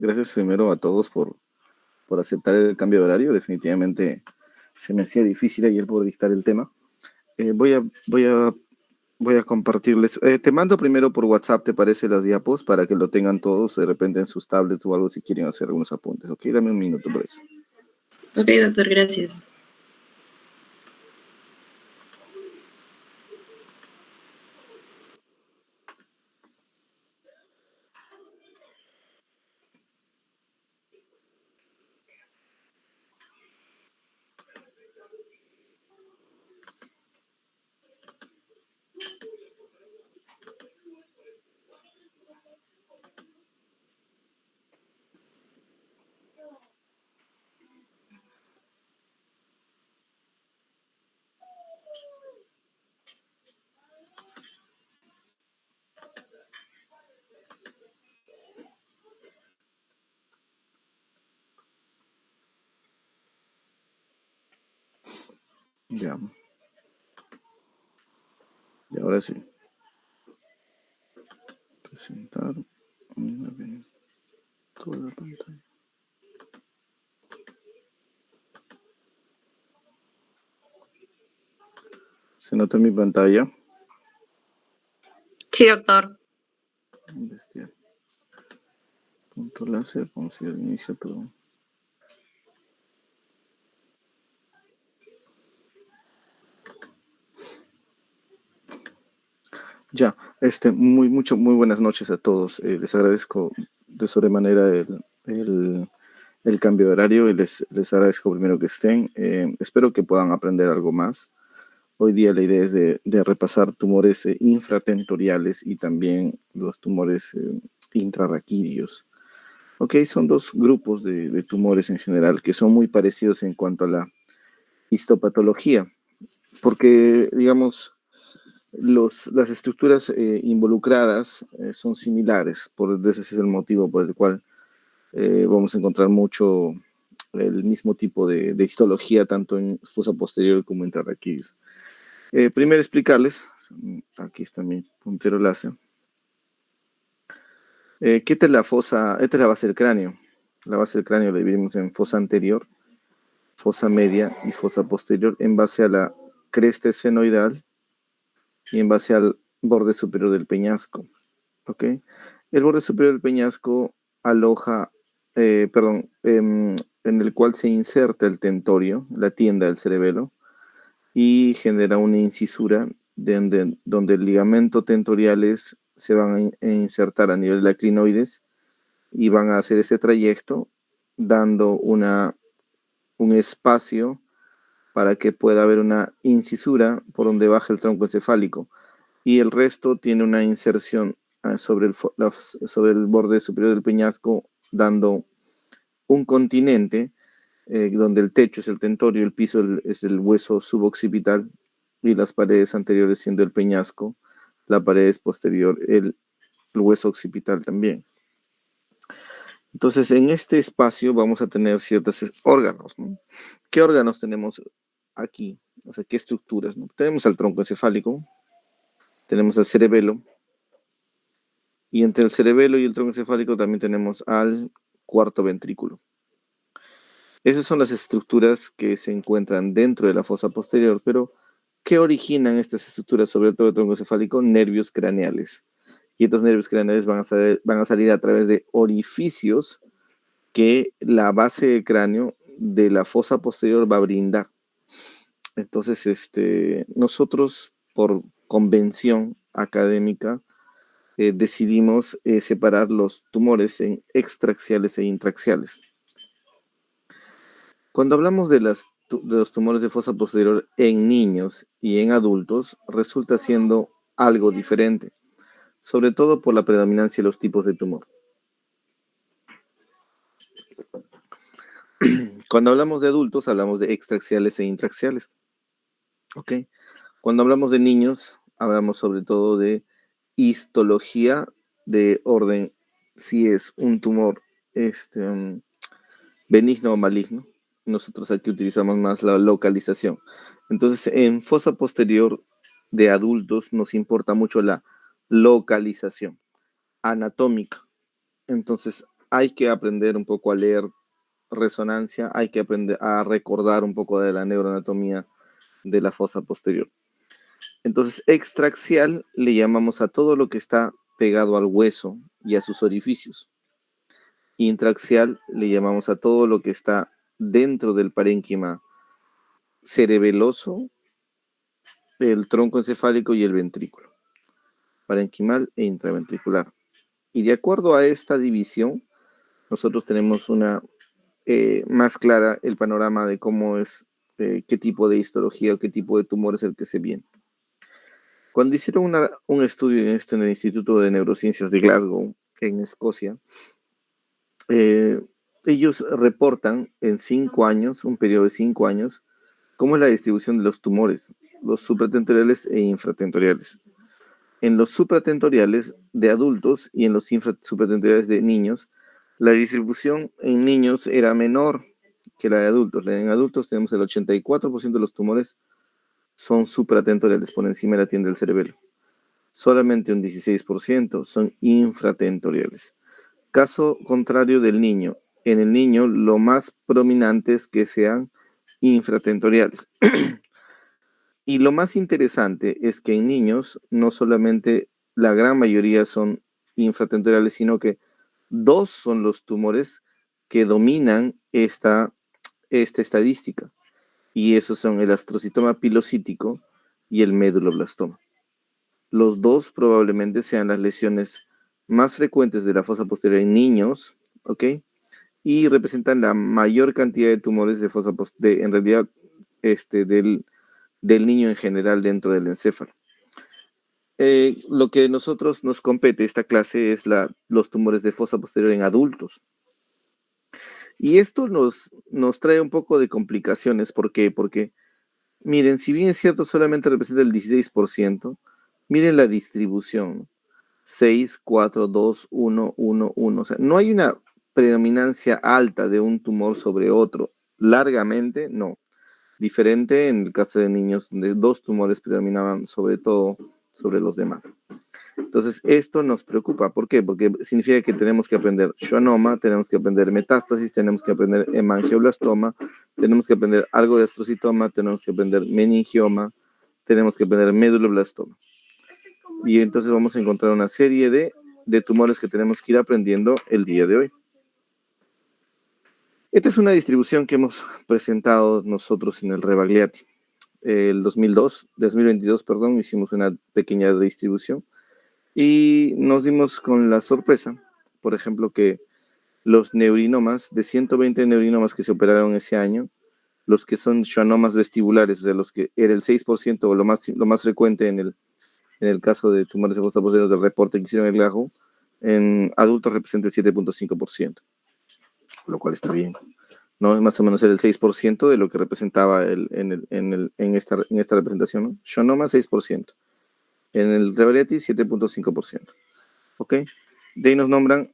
Gracias primero a todos por aceptar el cambio de horario. Definitivamente se me hacía difícil ayer poder dictar el tema. Voy a compartirles. Te mando primero por WhatsApp, ¿te parece las diapos? Para que lo tengan todos de repente en sus tablets o algo si quieren hacer algunos apuntes. Ok, dame un minuto por eso. Ok, doctor, gracias. Ya. Y ahora sí. Presentar. Toda la pantalla. ¿Se nota mi pantalla? Sí, doctor. Bestia. Punto láser, vamos a ir al inicio, perdón. Ya, muy buenas noches a todos. Les agradezco de sobremanera el cambio de horario y les agradezco primero que estén. Espero que puedan aprender algo más. Hoy día la idea es de repasar tumores infratentoriales y también los tumores intrarraquídeos. Ok, son dos grupos de tumores en general que son muy parecidos en cuanto a la histopatología, porque, digamos, las estructuras involucradas son similares, ese es el motivo por el cual vamos a encontrar mucho el mismo tipo de histología tanto en fosa posterior como intrarraquídeos. Primero explicarles, aquí está mi puntero láser, ¿qué es la fosa? Esta es la base del cráneo. La base del cráneo la dividimos en fosa anterior, fosa media y fosa posterior en base a la cresta esfenoidal y en base al borde superior del peñasco. ¿Ok? El borde superior del peñasco aloja, en el cual se inserta el tentorio, la tienda del cerebelo, y genera una incisura donde el ligamento tentoriales se van a insertar a nivel de la clinoides y van a hacer ese trayecto dando un espacio para que pueda haber una incisura por donde baja el tronco encefálico y el resto tiene una inserción sobre el borde superior del peñasco dando un continente donde el techo es el tentorio, el piso es el hueso suboccipital y las paredes anteriores siendo el peñasco, la pared es posterior, el hueso occipital también. Entonces, en este espacio vamos a tener ciertos órganos, ¿no? ¿Qué órganos tenemos aquí? O sea, ¿qué estructuras? ¿No? Tenemos el tronco encefálico, tenemos el cerebelo, y entre el cerebelo y el tronco encefálico también tenemos al cuarto ventrículo. Esas son las estructuras que se encuentran dentro de la fosa posterior, pero ¿qué originan estas estructuras, sobre todo el tronco encefálico? Nervios craneales. Y estos nervios craneales van a salir a través de orificios que la base del cráneo de la fosa posterior va a brindar. Entonces, nosotros, por convención académica, decidimos separar los tumores en extraaxiales e intraaxiales. Cuando hablamos de los tumores de fosa posterior en niños y en adultos, resulta siendo algo diferente, sobre todo por la predominancia de los tipos de tumor. Cuando hablamos de adultos, hablamos de extraaxiales e intraaxiales. ¿Ok? Cuando hablamos de niños, hablamos sobre todo de histología de orden, si es un tumor benigno o maligno. Nosotros aquí utilizamos más la localización. Entonces, en fosa posterior de adultos nos importa mucho la localización anatómica. Entonces, hay que aprender un poco a leer resonancia, hay que aprender a recordar un poco de la neuroanatomía de la fosa posterior. Entonces, extraxial le llamamos a todo lo que está pegado al hueso y a sus orificios. Intraxial le llamamos a todo lo que está dentro del parénquima cerebeloso, el tronco encefálico y el ventrículo, parenquimal e intraventricular. Y de acuerdo a esta división, nosotros tenemos una más clara el panorama de cómo es, qué tipo de histología o qué tipo de tumor es el que se viene. Cuando hicieron un estudio en esto en el Instituto de Neurociencias de Glasgow, en Escocia, ellos reportan en 5 años, un periodo de 5 años, cómo es la distribución de los tumores, los supratentoriales e infratentoriales. En los supratentoriales de adultos y en los supratentoriales de niños, la distribución en niños era menor que la de adultos. En adultos tenemos el 84% de los tumores son supratentoriales, por encima de la tienda del cerebelo. Solamente un 16% son infratentoriales. Caso contrario del niño. En el niño lo más prominente es que sean infratentoriales. Y lo más interesante es que en niños no solamente la gran mayoría son infratentoriales, sino que 2 son los tumores que dominan esta estadística. Y esos son el astrocitoma pilocítico y el meduloblastoma. Los 2 probablemente sean las lesiones más frecuentes de la fosa posterior en niños, ¿ok? Y representan la mayor cantidad de tumores de fosa posterior, en realidad, del niño en general dentro del encéfalo. Lo que nosotros nos compete esta clase es los tumores de fosa posterior en adultos. Y esto nos trae un poco de complicaciones. ¿Por qué? Porque, miren, si bien es cierto, solamente representa el 16%, miren la distribución. 6, 4, 2, 1, 1, 1. O sea, no hay una predominancia alta de un tumor sobre otro. Largamente, no. Diferente en el caso de niños, donde 2 tumores predominaban sobre todo sobre los demás. Entonces, esto nos preocupa. ¿Por qué? Porque significa que tenemos que aprender schwannoma, tenemos que aprender metástasis, tenemos que aprender hemangioblastoma, tenemos que aprender algo de astrocitoma, tenemos que aprender meningioma, tenemos que aprender meduloblastoma. Y entonces vamos a encontrar una serie de tumores que tenemos que ir aprendiendo el día de hoy. Esta es una distribución que hemos presentado nosotros en el Rebagliati. El 2022, hicimos una pequeña distribución y nos dimos con la sorpresa, por ejemplo, que los neurinomas, de 120 neurinomas que se operaron ese año, los que son schwannomas vestibulares, o sea, los que era el 6% o lo más frecuente en el caso de tumores de fosa posterior del reporte que hicieron el Glasgow, en adultos representa el 7.5%, lo cual está bien. ¿No? Es más o menos el 6% de lo que representaba en esta representación, ¿no? Schwannoma 6%. En el Rebagliati 7.5%. ¿Ok? De ahí nos nombran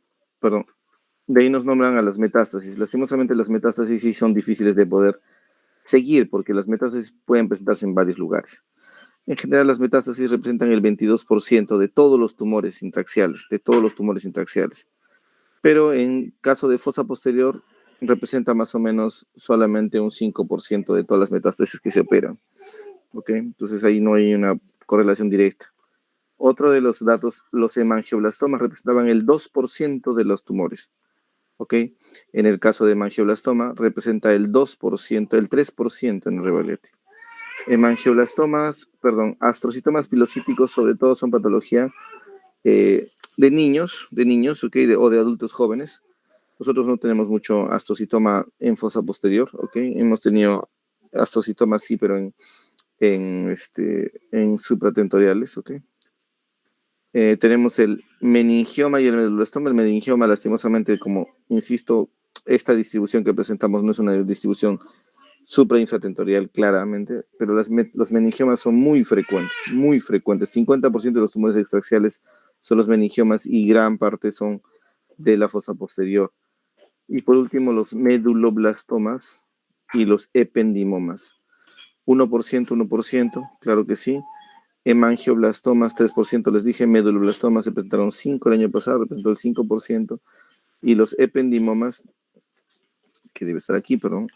a las metástasis. Lastimosamente las metástasis sí son difíciles de poder seguir porque las metástasis pueden presentarse en varios lugares. En general las metástasis representan el 22% de todos los tumores intraxiales, Pero en caso de fosa posterior representa más o menos solamente un 5% de todas las metástasis que se operan. ¿Ok? Entonces ahí no hay una correlación directa. Otro de los datos, los hemangioblastomas representaban el 2% de los tumores. ¿Ok? En el caso de hemangioblastoma representa el 2%, el 3% en el Rebagliati. Astrocitomas pilocíticos sobre todo son patología de niños, ¿okay? O de adultos jóvenes. Nosotros no tenemos mucho astrocitoma en fosa posterior, ¿ok? Hemos tenido astrocitomas sí, pero en supratentoriales, ¿ok? Tenemos el meningioma y el meduloblastoma. El meningioma, lastimosamente, como insisto, esta distribución que presentamos no es una distribución suprainfratentorial claramente, pero los meningiomas son muy frecuentes, 50% de los tumores extraxiales son los meningiomas y gran parte son de la fosa posterior. Y por último, los meduloblastomas y los ependimomas. 1%, claro que sí. Hemangioblastomas, 3%, les dije, meduloblastomas se presentaron 5 el año pasado, representó el 5%, Y los ependimomas, que debe estar aquí, perdón,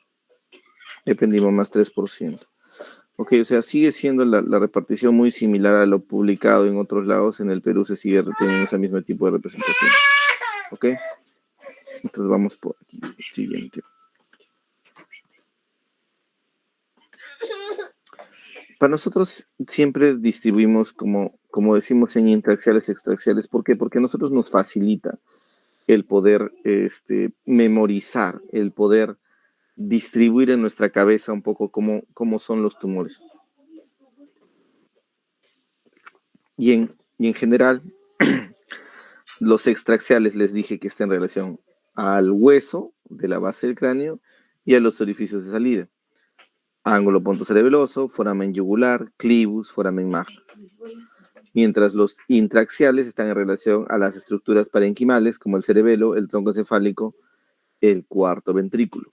ependimomas 3%. Ok, o sea, sigue siendo la repartición muy similar a lo publicado en otros lados. En el Perú se sigue teniendo ese mismo tipo de representación. Ok, entonces vamos por aquí. Siguiente. Para nosotros siempre distribuimos como decimos en intraxiales, extraxiales. ¿Por qué? Porque a nosotros nos facilita el poder memorizar, el poder distribuir en nuestra cabeza un poco cómo son los tumores. Y en general, los extraxiales les dije que está en relación al hueso de la base del cráneo y a los orificios de salida. Ángulo pontocerebeloso, foramen yugular, clivus, foramen magno. Mientras los intraxiales están en relación a las estructuras parenquimales como el cerebelo, el tronco encefálico, el cuarto ventrículo.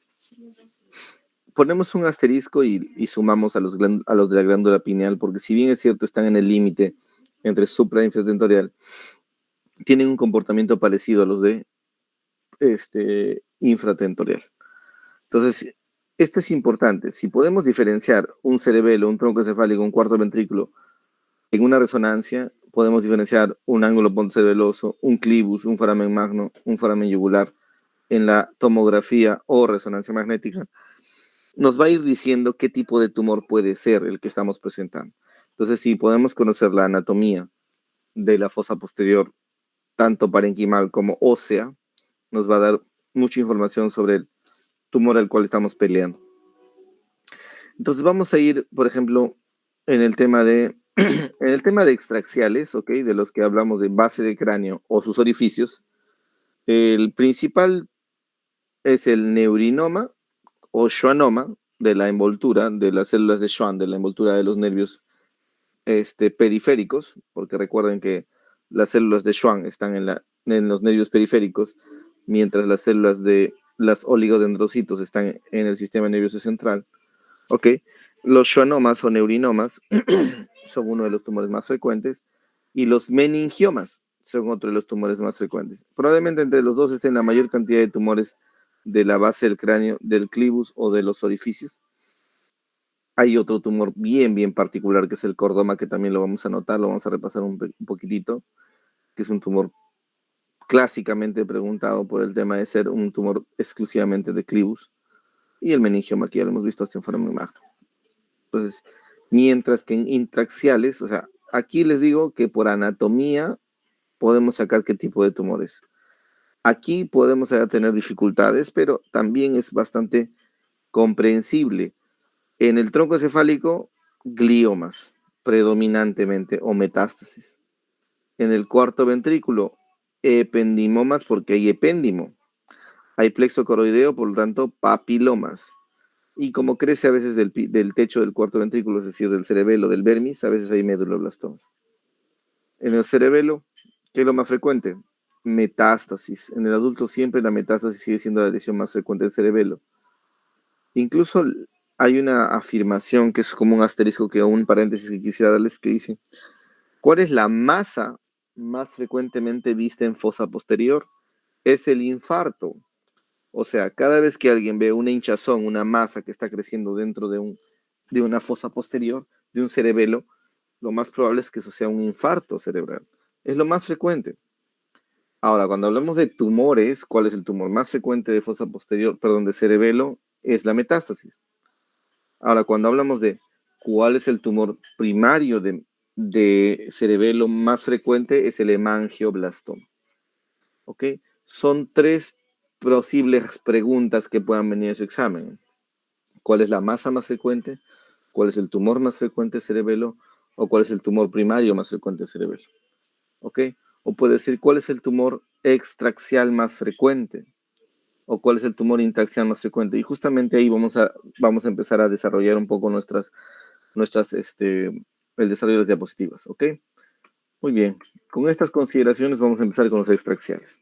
Ponemos un asterisco y sumamos a los de la glándula pineal, porque si bien es cierto están en el límite entre supra e infratentorial, tienen un comportamiento parecido a los de infratentorial. Entonces, esto es importante. Si podemos diferenciar un cerebelo, un tronco encefálico, un cuarto ventrículo en una resonancia, podemos diferenciar un ángulo pontocerebeloso, un clivus, un foramen magno, un foramen yugular en la tomografía o resonancia magnética. Nos va a ir diciendo qué tipo de tumor puede ser el que estamos presentando. Entonces, si podemos conocer la anatomía de la fosa posterior, tanto parenquimal como ósea, nos va a dar mucha información sobre el tumor al cual estamos peleando. Entonces vamos a ir, por ejemplo, en el tema de extraxiales, ¿ok? De los que hablamos de base de cráneo o sus orificios. El principal es el neurinoma o schwannoma de la envoltura de las células de Schwann, de la envoltura de los nervios periféricos, porque recuerden que las células de Schwann están en los nervios periféricos, mientras las células de las oligodendrocitos están en el sistema nervioso central. Ok, los schwannomas o neurinomas son uno de los tumores más frecuentes y los meningiomas son otro de los tumores más frecuentes. Probablemente entre los dos estén la mayor cantidad de tumores de la base del cráneo, del clivus o de los orificios. Hay otro tumor bien particular que es el cordoma, que también lo vamos a notar, lo vamos a repasar un poquitito, que es un tumor clásicamente preguntado por el tema de ser un tumor exclusivamente de clivus. Y el meningioma, que ya lo hemos visto hasta en foramen magno. Entonces, mientras que en intraxiales, o sea, aquí les digo que por anatomía podemos sacar qué tipo de tumores. Aquí podemos tener dificultades, pero también es bastante comprensible. En el tronco encefálico, gliomas, predominantemente, o metástasis. En el cuarto ventrículo, ependimomas, porque hay epéndimo. Hay plexo coroideo, por lo tanto, papilomas. Y como crece a veces del techo del cuarto ventrículo, es decir, del cerebelo, del vermis, a veces hay meduloblastomas. En el cerebelo, ¿qué es lo más frecuente? Metástasis. En el adulto siempre la metástasis sigue siendo la lesión más frecuente del cerebelo. Incluso hay una afirmación que es como un asterisco, que un paréntesis que quisiera darles, que dice: ¿cuál es la masa más frecuentemente vista en fosa posterior? Es el infarto. O sea, cada vez que alguien ve una hinchazón, una masa que está creciendo dentro de una fosa posterior, de un cerebelo, lo más probable es que eso sea un infarto cerebral. Es lo más frecuente. Ahora, cuando hablamos de tumores, ¿cuál es el tumor más frecuente de fosa posterior, perdón, de cerebelo? Es la metástasis. Ahora, cuando hablamos de cuál es el tumor primario de cerebelo más frecuente, es el hemangioblastoma. ¿Ok? Son tres posibles preguntas que puedan venir a su examen. ¿Cuál es la masa más frecuente? ¿Cuál es el tumor más frecuente de cerebelo? ¿O cuál es el tumor primario más frecuente de cerebelo? ¿Ok? O puede decir, ¿cuál es el tumor extraxial más frecuente? ¿O cuál es el tumor intraxial más frecuente? Y justamente ahí vamos a empezar a desarrollar un poco el desarrollo de las diapositivas. ¿Ok? Muy bien. Con estas consideraciones vamos a empezar con los extraxiales.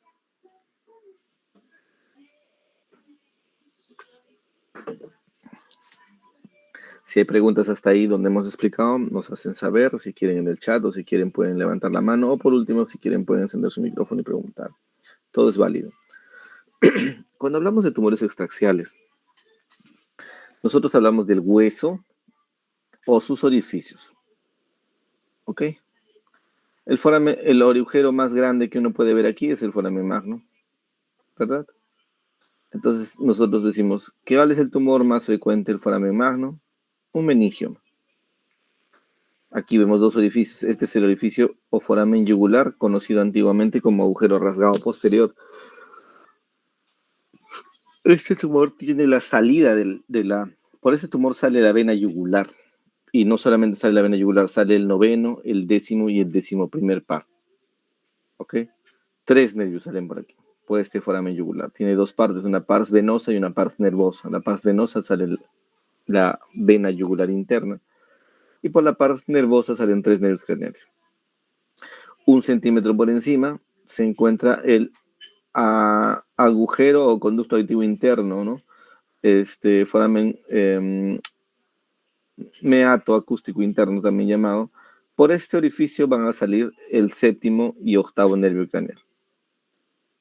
Si hay preguntas hasta ahí donde hemos explicado, nos hacen saber, si quieren en el chat, o si quieren pueden levantar la mano, o por último, si quieren pueden encender su micrófono y preguntar. Todo es válido. Cuando hablamos de tumores extraxiales, nosotros hablamos del hueso o sus orificios. ¿Ok? El agujero más grande que uno puede ver aquí es el foramen magno, ¿verdad? Entonces nosotros decimos, ¿cuál es el tumor más frecuente del foramen magno? Un meningioma. Aquí vemos dos orificios. Este es el orificio o foramen yugular, conocido antiguamente como agujero rasgado posterior. Este tumor tiene la salida por ese tumor sale la vena yugular. Y no solamente sale la vena yugular, sale el noveno, el décimo y el 11º par. ¿Ok? 3 nervios salen por aquí, por este foramen yugular. Tiene dos partes, una pars venosa y una pars nervosa. La pars venosa sale la vena yugular interna y por la pars nervosa salen 3 nervios craneales. 1 centímetro por encima se encuentra el agujero o conducto auditivo interno, ¿no? Foramen meato acústico interno, también llamado. Por este orificio van a salir el 7º y 8º nervio craneal.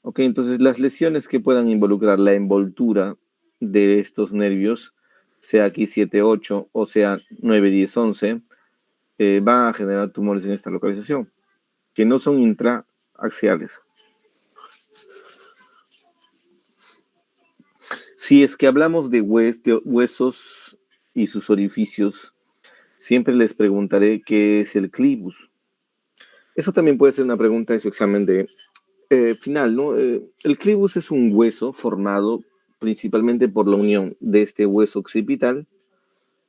Ok, entonces las lesiones que puedan involucrar la envoltura de estos nervios, sea aquí 7, 8 o sea 9, 10, 11, van a generar tumores en esta localización, que no son intraaxiales. Si es que hablamos de huesos y sus orificios, siempre les preguntaré qué es el clivus. Eso también puede ser una pregunta de su examen de final, ¿no? El clivus es un hueso formado principalmente por la unión de este hueso occipital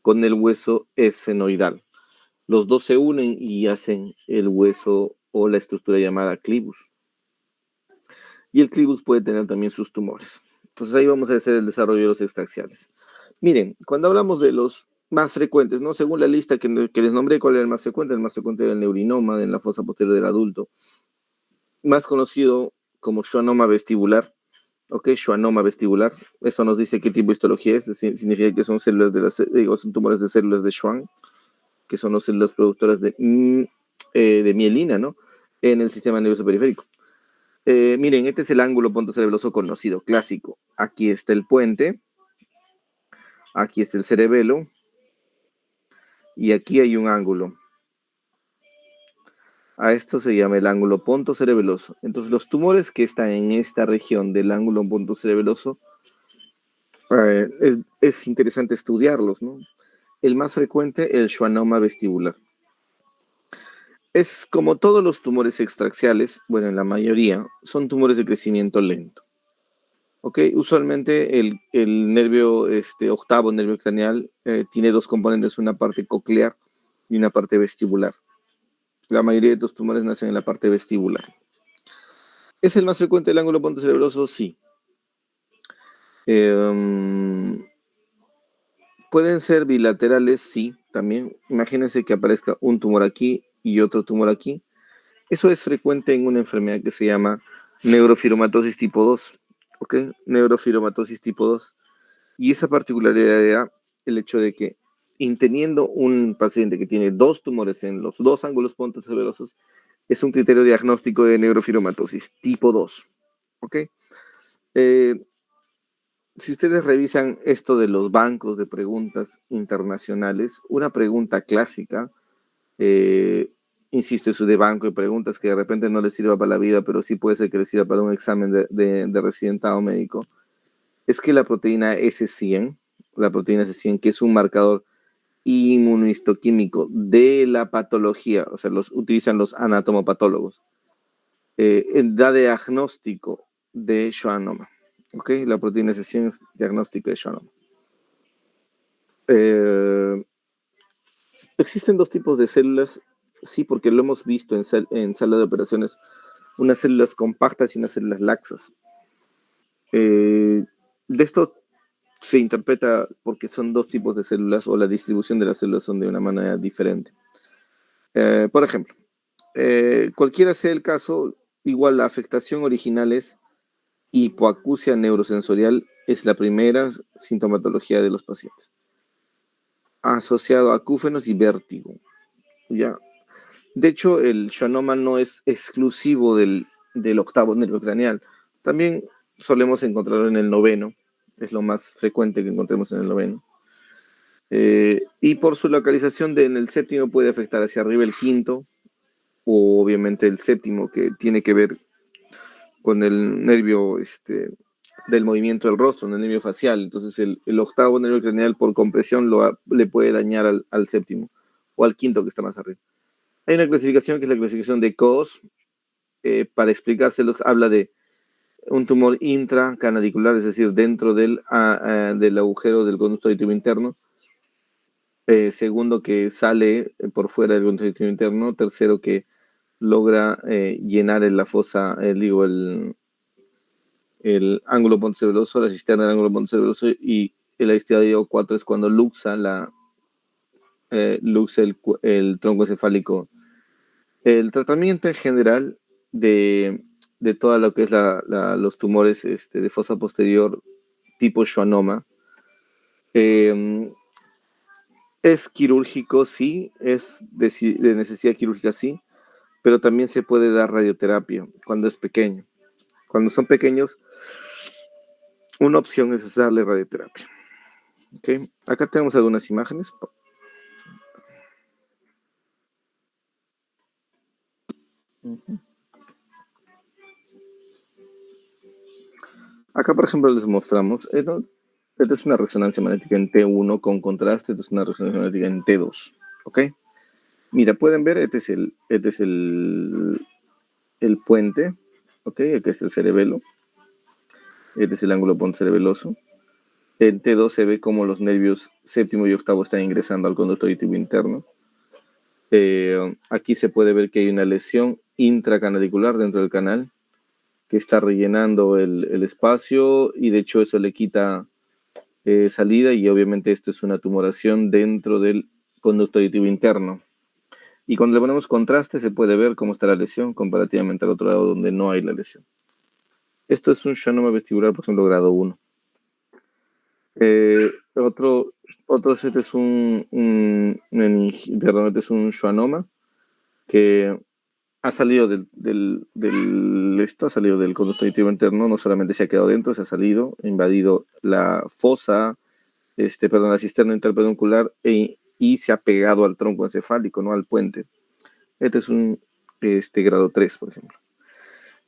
con el hueso esfenoidal. Los dos se unen y hacen el hueso o la estructura llamada clivus. Y el clivus puede tener también sus tumores. Entonces ahí vamos a hacer el desarrollo de los extraxiales. Miren, cuando hablamos de los más frecuentes, ¿no? Según la lista que les nombré, ¿cuál era el más frecuente? El más frecuente era el neurinoma en la fosa posterior del adulto, más conocido como schwannoma vestibular. Ok, schwannoma vestibular. Eso nos dice qué tipo de histología es. Significa que son células son tumores de células de Schwann, que son las células productoras de mielina, ¿no? En el sistema nervioso periférico. Miren, este es el ángulo pontocerebeloso conocido, clásico. Aquí está el puente, aquí está el cerebelo, y aquí hay un ángulo. A esto se llama el ángulo pontocerebeloso. Entonces, los tumores que están en esta región del ángulo pontocerebeloso, es interesante estudiarlos, ¿no? El más frecuente, el schwannoma vestibular. Es como todos los tumores extraxiales, bueno, en la mayoría, son tumores de crecimiento lento. ¿Ok? Usualmente el nervio, octavo nervio craneal, tiene dos componentes, una parte coclear y una parte vestibular. La mayoría de estos tumores nacen en la parte vestibular. ¿Es el más frecuente el ángulo pontocerebroso? Sí. Pueden ser bilaterales, sí, también. Imagínense que aparezca un tumor aquí y otro tumor aquí. Eso es frecuente en una enfermedad que se llama neurofibromatosis tipo 2. ¿Ok? Neurofibromatosis tipo 2. Y esa particularidad, el hecho de que teniendo un paciente que tiene dos tumores en los dos ángulos pontocerebrosos, es un criterio diagnóstico de neurofibromatosis tipo 2. ¿Ok? Si ustedes revisan esto de los bancos de preguntas internacionales, una pregunta clásica, insisto, eso de banco de preguntas que de repente no les sirva para la vida, pero sí puede ser que les sirva para un examen de residentado médico, es que la proteína S100, que es un marcador inmunohistoquímico de la patología, o sea, utilizan los anatomopatólogos, da diagnóstico de schwannoma. ¿Ok? La proteína S100 es diagnóstico de schwannoma. Existen dos tipos de células, sí, porque lo hemos visto en sala de operaciones, unas células compactas y unas células laxas. De esto se interpreta porque son dos tipos de células o la distribución de las células son de una manera diferente. Por ejemplo, cualquiera sea el caso, igual la afectación original es hipoacusia neurosensorial, es la primera sintomatología de los pacientes, asociado a acúfenos y vértigo. ¿Ya? De hecho, el schwannoma no es exclusivo del octavo nervio craneal. También solemos encontrarlo en el noveno, es lo más frecuente que encontremos en el noveno. Y por su localización en el séptimo puede afectar hacia arriba el quinto, o obviamente el séptimo, que tiene que ver con el nervio del movimiento del rostro, el nervio facial. Entonces el octavo nervio craneal por compresión le puede dañar al séptimo o al quinto que está más arriba. Hay una clasificación que es la clasificación de Coase. Para explicárselos, habla de un tumor intracanalicular, es decir, dentro del agujero del conducto auditivo interno. Segundo, que sale por fuera del conducto auditivo interno. Tercero, que logra llenar en la fosa, el ángulo pontocerebeloso, la cisterna del ángulo pontocerebeloso, y el estadio 4 es cuando luxa el tronco encefálico. El tratamiento en general de todo lo que es los tumores de fosa posterior tipo schwannoma es quirúrgico, sí, es de necesidad quirúrgica, sí, pero también se puede dar radioterapia cuando es pequeño. Cuando son pequeños, una opción es darle radioterapia. ¿Okay? Acá tenemos algunas imágenes. Acá, por ejemplo, les mostramos, esta es una resonancia magnética en T1 con contraste, esta es una resonancia magnética en T2, ¿ok? Mira, pueden ver, este es el puente, ¿ok? Aquí está el cerebelo, este es el ángulo pontocerebeloso. En T2 se ve como los nervios séptimo y octavo están ingresando al conducto auditivo interno. Aquí se puede ver que hay una lesión intracanalicular dentro del canal que está rellenando el espacio, y de hecho eso le quita salida, y obviamente esto es una tumoración dentro del conducto auditivo interno. Y cuando le ponemos contraste se puede ver cómo está la lesión comparativamente al otro lado donde no hay la lesión. Esto es un schwannoma vestibular, por ejemplo, grado 1. Este es este es un schwannoma que ha salido ha salido del conducto auditivo interno, no solamente se ha quedado dentro, se ha salido, ha invadido la fosa, la cisterna interpeduncular, y se ha pegado al tronco encefálico, ¿no? Al puente. Este es un grado 3, por ejemplo.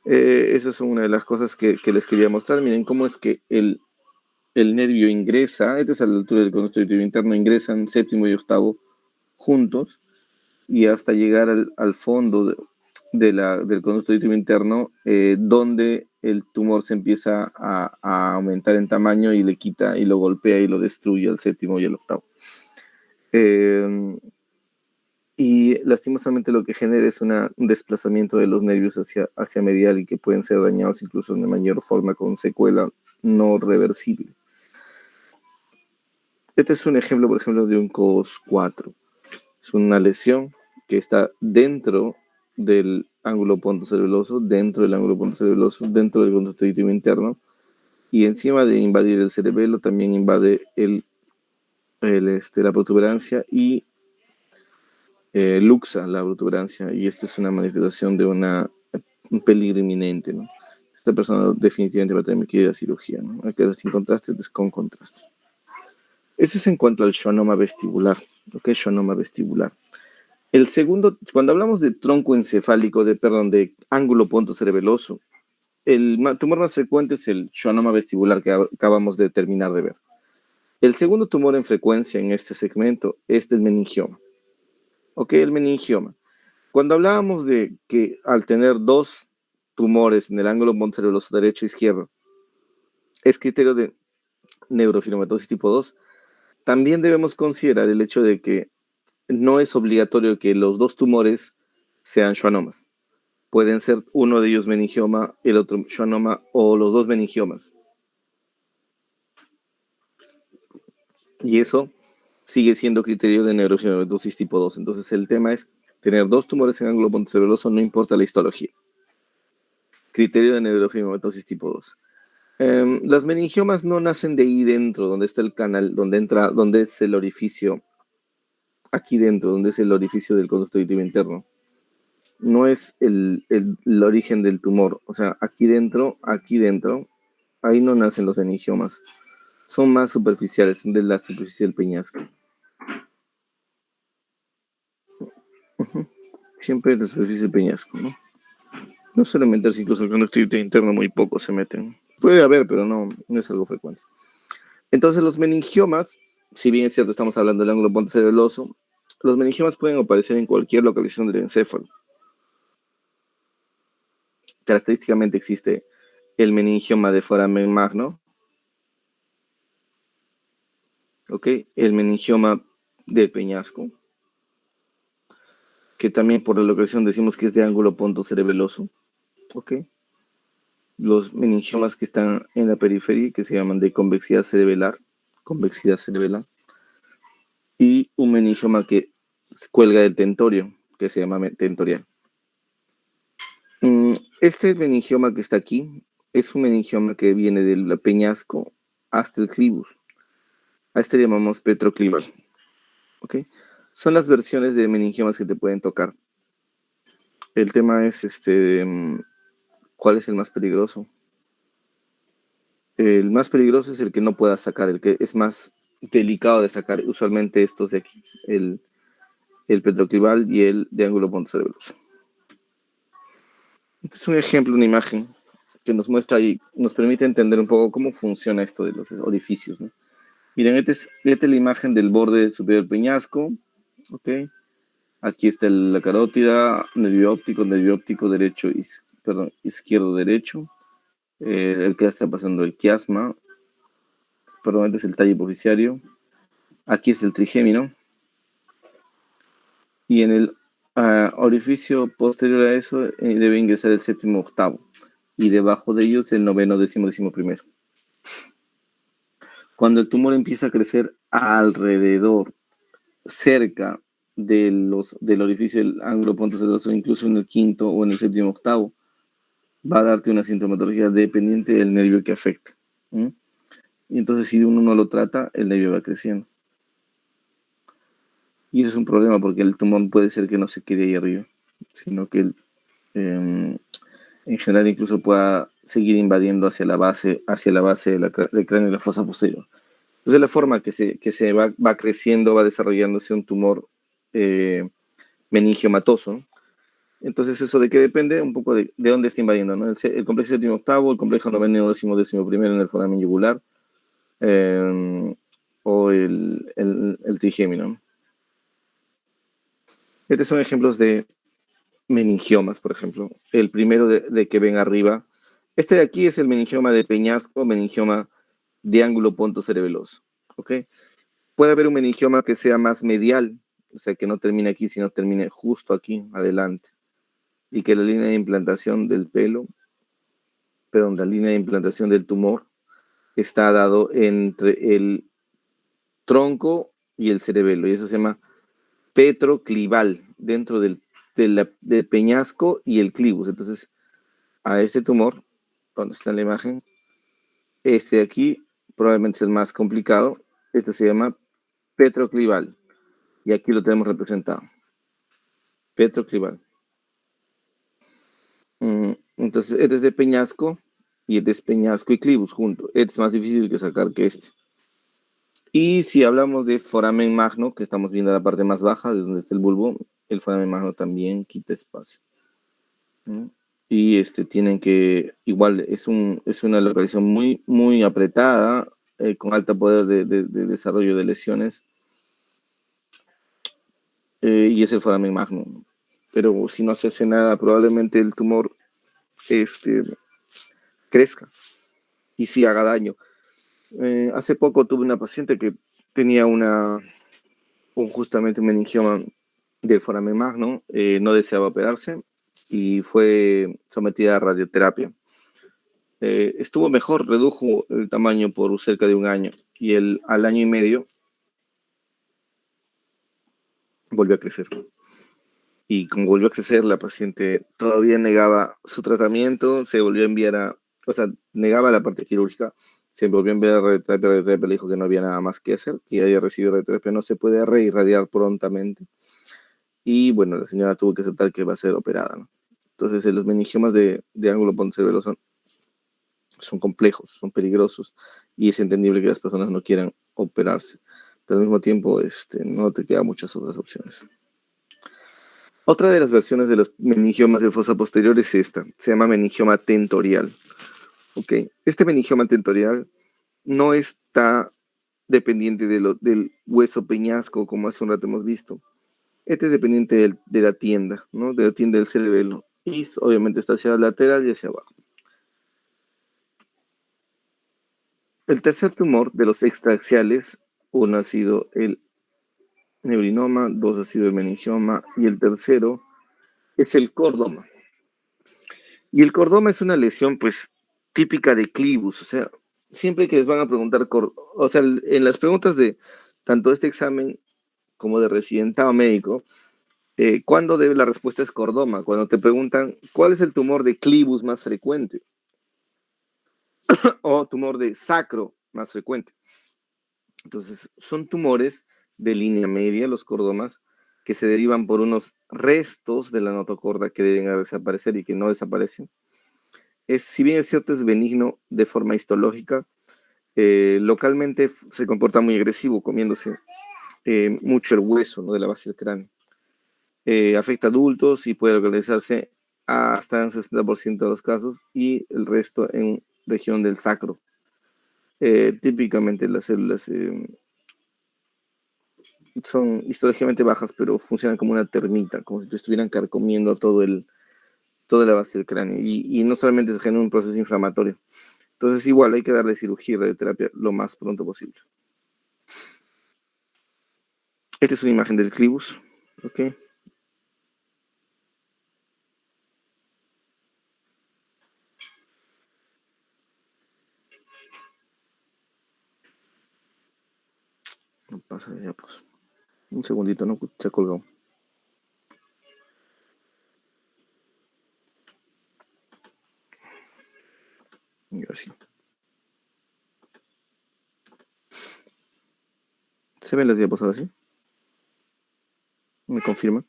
Esa es una de las cosas que les quería mostrar. Miren cómo es que el nervio ingresa, este es a la altura del conducto auditivo interno, ingresan séptimo y octavo juntos, y hasta llegar al fondo del conducto auditivo interno, donde el tumor se empieza a aumentar en tamaño y le quita y lo golpea y lo destruye al séptimo y al octavo. Y lastimosamente lo que genera es un desplazamiento de los nervios hacia medial, y que pueden ser dañados incluso de mayor forma con secuela no reversible. Este es un ejemplo, por ejemplo, de un COS4. Es una lesión que está dentro del ángulo pontocerebeloso, dentro del conducto auditivo interno, y encima de invadir el cerebelo también invade la protuberancia y luxa la protuberancia, y esto es una manifestación de un peligro inminente, ¿no? Esta persona definitivamente va a tener que ir a cirugía, ¿no? Hay que dar sin contraste, con contraste. Eso es en cuanto al schwannoma vestibular. ¿Lo que es schwannoma vestibular? El segundo, cuando hablamos de tronco encefálico, de ángulo pontocerebeloso, el tumor más frecuente es el schwannoma vestibular que acabamos de terminar de ver. El segundo tumor en frecuencia en este segmento es el meningioma. Ok, el meningioma. Cuando hablábamos de que al tener dos tumores en el ángulo pontocerebeloso derecho e izquierdo, es criterio de neurofibromatosis tipo 2, también debemos considerar el hecho de que no es obligatorio que los dos tumores sean schwannomas. Pueden ser uno de ellos meningioma, el otro schwannoma, o los dos meningiomas. Y eso sigue siendo criterio de neurofibromatosis tipo 2. Entonces el tema es tener dos tumores en ángulo pontocerebeloso, no importa la histología. Criterio de neurofibromatosis tipo 2. Las meningiomas no nacen de ahí dentro, donde está el canal, donde es el orificio, aquí dentro, donde es el orificio del conducto auditivo interno. No es el origen del tumor. O sea, aquí dentro Ahí no nacen los meningiomas. Son más superficiales, son de la superficie del peñasco. Ujú. Siempre de la superficie del peñasco, ¿no? No suelen meterse, incluso el conductivo interno muy poco se meten. Puede haber, pero no es algo frecuente. Entonces los meningiomas, si bien es cierto, estamos hablando del ángulo pontocerebeloso, los meningiomas pueden aparecer en cualquier localización del encéfalo. Característicamente existe el meningioma de foramen magno, ¿ok? El meningioma del peñasco, que también por la localización decimos que es de ángulo pontocerebeloso, ¿ok? Los meningiomas que están en la periferia, que se llaman de convexidad cerebelar, y un meningioma que cuelga del tentorio, que se llama tentorial. Este meningioma que está aquí es un meningioma que viene del peñasco hasta el clivus. A este le llamamos petroclival. ¿Ok? Son las versiones de meningiomas que te pueden tocar. El tema es ¿cuál es el más peligroso? El más peligroso es el que no puedas sacar, el que es más delicado de sacar. Usualmente estos de aquí, el petroclival y el de ángulo pontocerebeloso. Este es un ejemplo, una imagen que nos muestra y nos permite entender un poco cómo funciona esto de los orificios, ¿no? Miren, esta es la imagen del borde superior del peñasco, ¿ok? Aquí está la carótida, nervio óptico derecho, izquierdo derecho, el que está pasando el quiasma, perdón, este es el talle hipoficiario, aquí es el trigémino, y en el orificio posterior a eso debe ingresar el séptimo octavo, y debajo de ellos el noveno, décimo primero. Cuando el tumor empieza a crecer alrededor, cerca del orificio del ángulo pontocerebeloso, incluso en el quinto o en el séptimo octavo, va a darte una sintomatología dependiente del nervio que afecta. Y entonces si uno no lo trata, el nervio va creciendo. Y eso es un problema porque el tumor puede ser que no se quede ahí arriba, sino que en general incluso pueda seguir invadiendo hacia la base del cráneo y la fosa posterior. Entonces la forma que se va creciendo, va desarrollándose un tumor meningiomatoso. Entonces, ¿eso de qué depende? Un poco de dónde está invadiendo, ¿no? El complejo séptimo octavo, el complejo noveno, décimo primero en el foramen yugular, o el trigémino. Estos son ejemplos de meningiomas, por ejemplo. El primero de que ven arriba. Este de aquí es el meningioma de peñasco, meningioma de ángulo pontocerebeloso. ¿Ok? Puede haber un meningioma que sea más medial, o sea, que no termine aquí, sino termine justo aquí, adelante. Y que la línea de implantación del la línea de implantación del tumor está dado entre el tronco y el cerebelo, y eso se llama petroclival, dentro del peñasco y el clivus. Entonces, a este tumor, donde está en la imagen, este de aquí probablemente es el más complicado, este se llama petroclival, y aquí lo tenemos representado, petroclival. Entonces, este es de peñasco, y este es peñasco y clivus junto. Este es más difícil que sacar que este. Y si hablamos de foramen magno, que estamos viendo la parte más baja, de donde está el bulbo, el foramen magno también quita espacio. Y tienen que, igual, es una localización muy, muy apretada, con alto poder de desarrollo de lesiones, y es el foramen magno. Pero si no se hace nada, probablemente el tumor crezca y sí haga daño. Hace poco tuve una paciente que tenía justamente un meningioma del foramen magno, no deseaba operarse y fue sometida a radioterapia. Estuvo mejor, redujo el tamaño por cerca de un año y al año y medio volvió a crecer. Y como volvió a crecer, la paciente todavía negaba su tratamiento, se volvió a enviar negaba la parte quirúrgica, se volvió a enviar a radioterapia, le dijo que no había nada más que hacer, que ya había recibido radioterapia, no se puede reirradiar prontamente. Y bueno, la señora tuvo que aceptar que va a ser operada, ¿no? Entonces, los meningiomas de ángulo pontocerebeloso son complejos, son peligrosos y es entendible que las personas no quieran operarse, pero al mismo tiempo no te quedan muchas otras opciones. Otra de las versiones de los meningiomas de fosa posterior es esta, se llama meningioma tentorial. Okay. Este meningioma tentorial no está dependiente del hueso peñasco, como hace un rato hemos visto. Este es dependiente de la tienda, ¿no? De la tienda del cerebelo. Y obviamente está hacia la lateral y hacia abajo. El tercer tumor de los extraaxiales, uno ha sido el neurinoma, dos ha sido el meningioma y el tercero es el cordoma. Y el cordoma es una lesión pues típica de clivus, o sea, siempre que les van a preguntar, o sea, en las preguntas de tanto este examen como de residentado médico, ¿cuándo debe la respuesta es cordoma? Cuando te preguntan cuál es el tumor de clivus más frecuente o tumor de sacro más frecuente. Entonces, son tumores de línea media, los cordomas, que se derivan por unos restos de la notocorda que deben desaparecer y que no desaparecen. Si bien es cierto, es benigno de forma histológica, localmente se comporta muy agresivo, comiéndose mucho el hueso, ¿no?, de la base del cráneo. Afecta a adultos y puede localizarse hasta en 60% de los casos y el resto en región del sacro. Típicamente las células son histológicamente bajas, pero funcionan como una termita, como si te estuvieran carcomiendo toda la base del cráneo. Y no solamente se genera un proceso inflamatorio. Entonces, igual hay que darle cirugía y radioterapia lo más pronto posible. Esta es una imagen del clivus. ¿Ok? No pasa ya, pues. Un segundito, ¿no? Se ha colgado. Y así. ¿Se ven las diapositivas así? ¿Me confirma?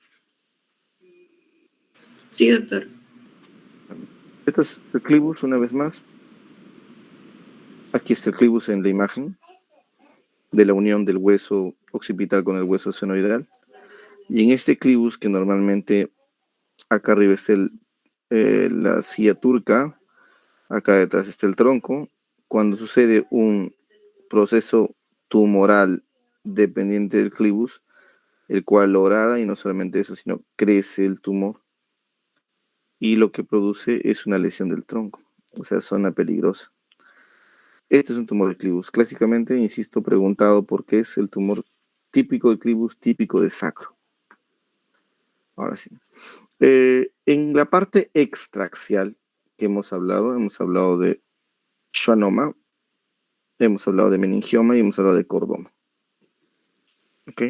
Sí, doctor. Este es el clivus, una vez más. Aquí está el clivus en la imagen de la unión del hueso occipital con el hueso senoidal. Y en este clivus, que normalmente acá arriba está la silla turca, acá detrás está el tronco, cuando sucede un proceso tumoral dependiente del clivus, el cual lo grada, y no solamente eso, sino crece el tumor, y lo que produce es una lesión del tronco, o sea, zona peligrosa. Este es un tumor de clivus. Clásicamente, insisto, preguntado por qué es el tumor típico de clivus, típico de sacro. Ahora sí. En la parte extraaxial que hemos hablado de schwannoma, hemos hablado de meningioma y hemos hablado de cordoma. ¿Ok?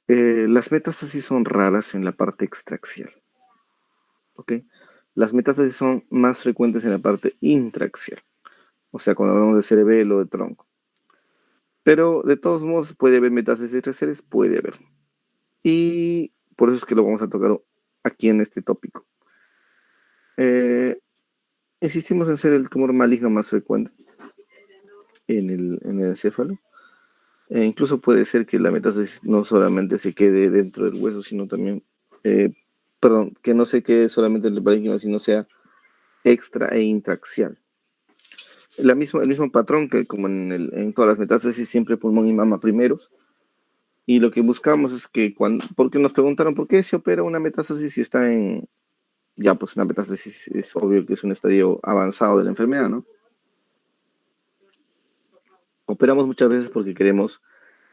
Las metástasis son raras en la parte extraaxial. ¿Ok? Las metástasis son más frecuentes en la parte intraaxial. O sea, cuando hablamos de cerebelo o de tronco. Pero de todos modos puede haber metástasis extraaxiales, puede haber. Y por eso es que lo vamos a tocar aquí en este tópico. Insistimos en ser el tumor maligno más frecuente en el encéfalo. Incluso puede ser que la metástasis no solamente se quede dentro del hueso, sino también, que no se quede solamente en el parénquima, sino sea extra e intraaxial. El mismo patrón que como en todas las metástasis, siempre pulmón y mama primeros. Y lo que buscamos es que porque nos preguntaron por qué se opera una metástasis si está pues una metástasis es obvio que es un estadio avanzado de la enfermedad, ¿no? Operamos muchas veces porque queremos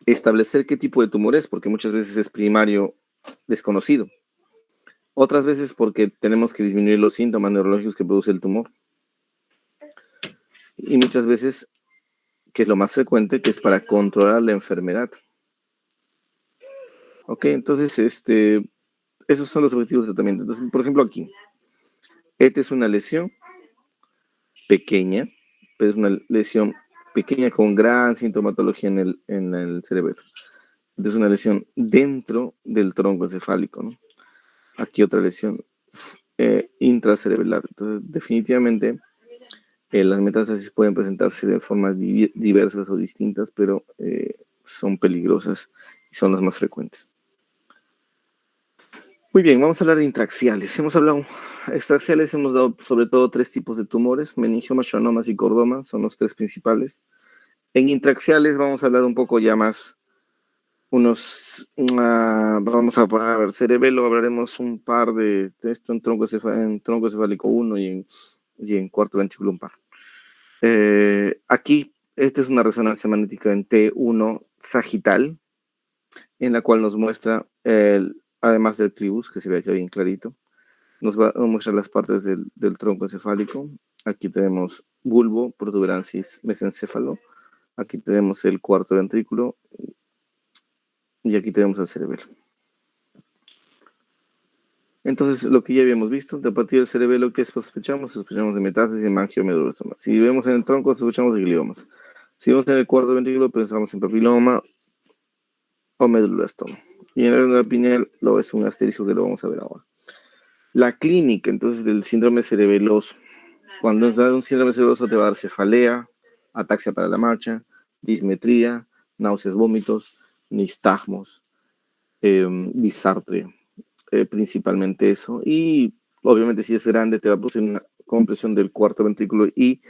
establecer qué tipo de tumor es, porque muchas veces es primario desconocido. Otras veces porque tenemos que disminuir los síntomas neurológicos que produce el tumor. Y muchas veces, que es lo más frecuente, que es para controlar la enfermedad. Ok, entonces, esos son los objetivos de tratamiento. Entonces, por ejemplo, aquí, esta es una lesión pequeña, pero es una lesión pequeña con gran sintomatología en el cerebro. Entonces, una lesión dentro del tronco encefálico, ¿no? Aquí otra lesión intracerebral. Entonces, definitivamente, Las metástasis pueden presentarse de formas diversas o distintas, pero son peligrosas y son las más frecuentes. Muy bien, vamos a hablar de intraxiales. Hemos hablado, extraxiales hemos dado sobre todo 3 tipos de tumores, meningiomas, schwannomas y cordomas, son los 3 principales. En intraxiales vamos a hablar un poco ya más, vamos a poner, a ver, cerebelo, hablaremos un par de esto en tronco cefálico 1 y en cuarto ventrículo un par. Aquí, esta es una resonancia magnética en T1 sagital, en la cual nos muestra, además del clivus, que se ve aquí bien clarito, nos va a mostrar las partes del tronco encefálico. Aquí tenemos bulbo, protuberancia, mesencéfalo. Aquí tenemos el cuarto ventrículo y aquí tenemos el cerebelo. Entonces, lo que ya habíamos visto, de a partir del cerebelo, ¿qué sospechamos? Sospechamos de metástasis de mangiomeduloblastoma. Si vemos en el tronco, sospechamos de gliomas. Si vemos en el cuarto ventrículo, pensamos en papiloma o meduloblastoma. Y en la pineal lo es un asterisco que lo vamos a ver ahora. La clínica, entonces, del síndrome cerebeloso. Cuando nos da un síndrome cerebeloso te va a dar cefalea, ataxia para la marcha, dismetría, náuseas, vómitos, nistagmos, disartria, principalmente eso. Y obviamente si es grande te va a producir una compresión del cuarto ventrículo y